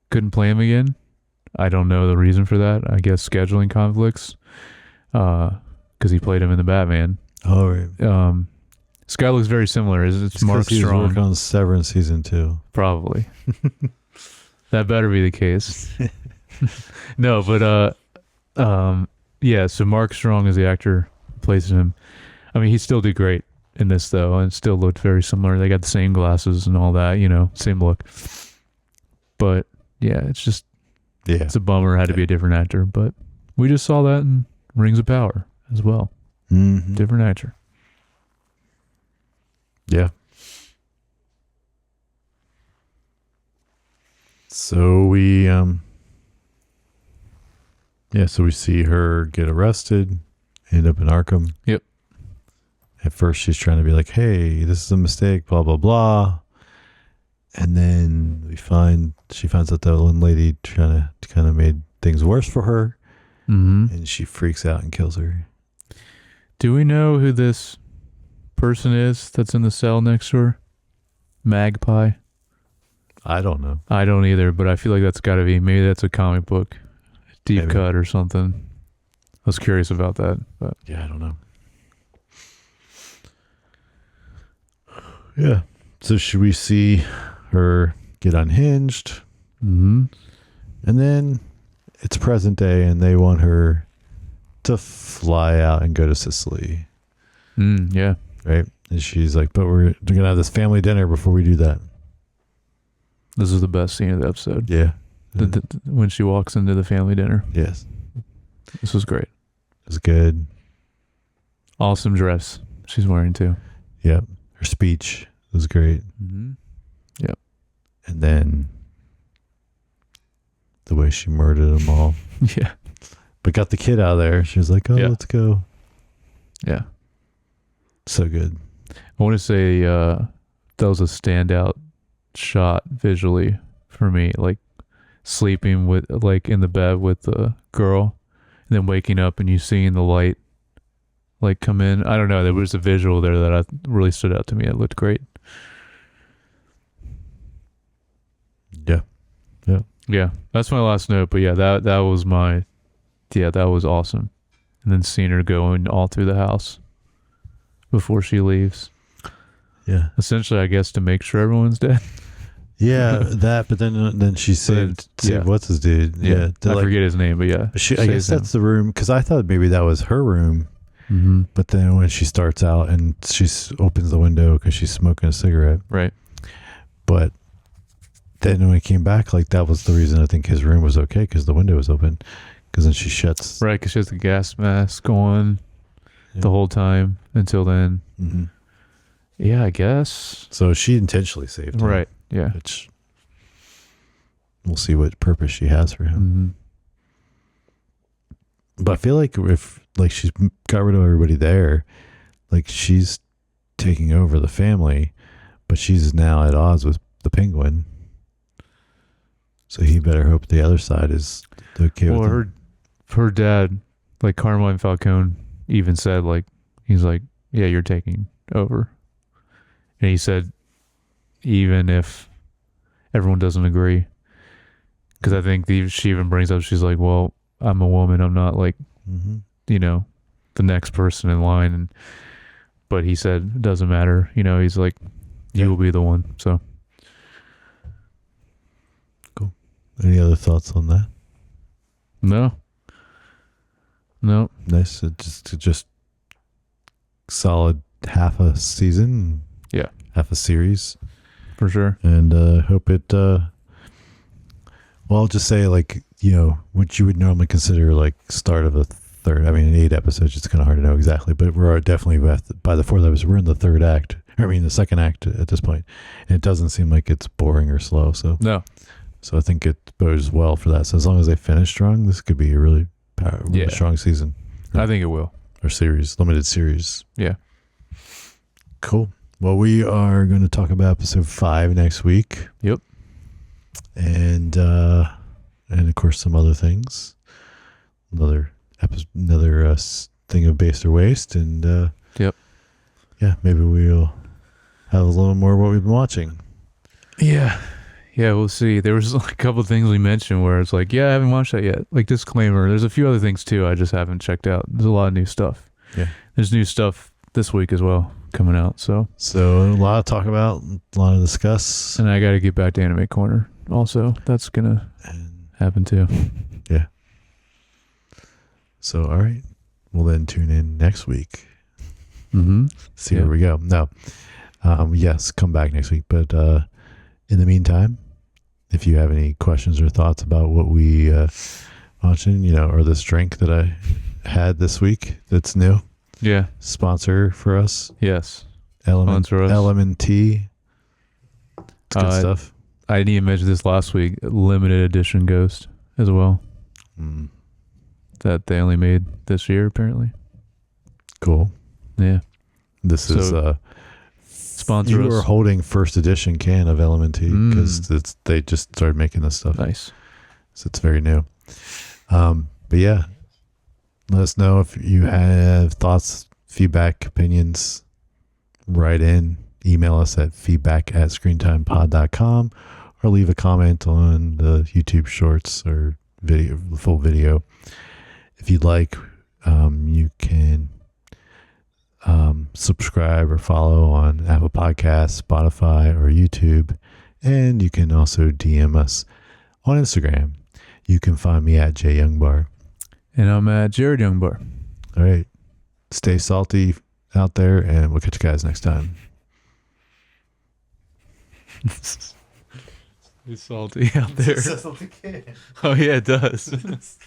couldn't play him again. I don't know the reason for that. I guess scheduling conflicts, because he played him in the Batman. Oh, right. This guy looks very similar. It's Mark Strong. He's working on Severance season 2. Probably. That better be the case. No, but yeah. So Mark Strong is the actor who plays him. I mean, he still did great in this though, and still looked very similar. They got the same glasses and all that, you know, same look. But yeah, it's just it's a bummer. It had to be a different actor, but we just saw that in Rings of Power as well. Different actor. Yeah. So we so we see her get arrested, end up in Arkham. Yep. At first she's trying to be like, hey, this is a mistake, blah, blah, blah. And then she finds out that one lady kind of made things worse for her. Mm-hmm. And she freaks out and kills her. Do we know who this person is that's in the cell next to her? Magpie? I don't know. I don't either, but I feel like that's got to be, maybe that's a comic book deep Maybe. cut or something. I was curious about that, but Yeah, I don't know. Yeah. So should we see her get unhinged? mm-hmm. And then it's present day and they want her to fly out and go to Sicily. Yeah. Right? And she's like, but we're going to have this family dinner before we do that. This is the best scene of the episode. Yeah. When she walks into the family dinner. Yes. This was great. It's good. Awesome dress she's wearing too. Yep. Her speech was great. Mm-hmm. And then the way she murdered them all. Yeah. But got the kid out of there. She was like, oh, let's go. Yeah. So good. I want to say that was a standout shot visually for me, like sleeping with, like, in the bed with the girl and then waking up and you seeing the light like come in. I don't know, there was a visual there that really stood out to me. It looked great. Yeah, that's my last note. But yeah, that was that was awesome. And then seeing her going all through the house before she leaves. Yeah. Essentially, I guess, to make sure everyone's dead. Yeah, that. But then she saved what's his dude? Yeah, I forget his name, but yeah. I guess that's the room, because I thought maybe that was her room. Mm-hmm. But then when she starts out and she opens the window because she's smoking a cigarette. Right. But then when he came back, like, that was the reason I think his room was okay, because the window was open. Because then she shuts. Right, because she has the gas mask on the whole time until then. Mm-hmm. Yeah, I guess. So she intentionally saved him. Right, yeah. Which we'll see what purpose she has for him. Mm-hmm. But I feel like if, like, she's got rid of everybody there, like, she's taking over the family, but she's now at odds with the Penguin. So he better hope the other side is okay with him. Her dad, like Carmine Falcone, even said, like, he's like, yeah, you're taking over. And he said, even if everyone doesn't agree, because I think she even brings up, she's like, well, I'm a woman, I'm not like, you know, the next person in line. But he said, it doesn't matter. You know, he's like, you will be the one. So. Cool. Any other thoughts on that? No. Nice. Just solid half a season. Yeah. Half a series. For sure. And hope it, well, I'll just say, like, you know, what you would normally consider like start of a third. I mean, in 8 episodes, it's kind of hard to know exactly, but we're definitely by the 4th episode, we're in the third act. I mean, the second act at this point, and it doesn't seem like it's boring or slow. So no. So I think it bodes well for that. So as long as they finish strong, this could be a really strong season. I think it will. Or series, limited series. Yeah. Cool. Well, we are going to talk about episode 5 next week. Yep. And of course some other things. Another thing of Based or Waste, and yep. Yeah, maybe we'll have a little more of what we've been watching. Yeah, we'll see. There was like a couple of things we mentioned where it's like, yeah, I haven't watched that yet. Like, disclaimer, there's a few other things too I just haven't checked out. There's a lot of new stuff. Yeah. There's new stuff this week as well coming out. So a lot to talk about, a lot to discuss. And I got to get back to Anime Corner also. That's going to happen too. Yeah. So, all right. We'll then tune in next week. Mm-hmm. See where we go. No. Yes, come back next week. But in the meantime, if you have any questions or thoughts about what we watching, you know, or this drink that I had this week that's new. Yeah. Sponsor for us. Yes. Sponsor us. LMNT. It's good stuff. I didn't even mention this last week. Limited edition Ghost as well. That they only made this year, apparently. Cool. Yeah. This is sponsor you us. are holding first edition can of Element T because they just started making this stuff. Nice. So it's very new. But yeah, let us know if you have thoughts, feedback, opinions. Write in, email us at feedback@screentimepod.com, or leave a comment on the YouTube shorts or video, the full video. If you'd like, you can subscribe or follow on Apple Podcasts, Spotify, or YouTube. And you can also DM us on Instagram. You can find me at jyoungbar. And I'm at Jared Youngbar. All right. Stay salty out there, and we'll catch you guys next time. It's salty out there. Oh, yeah, it does.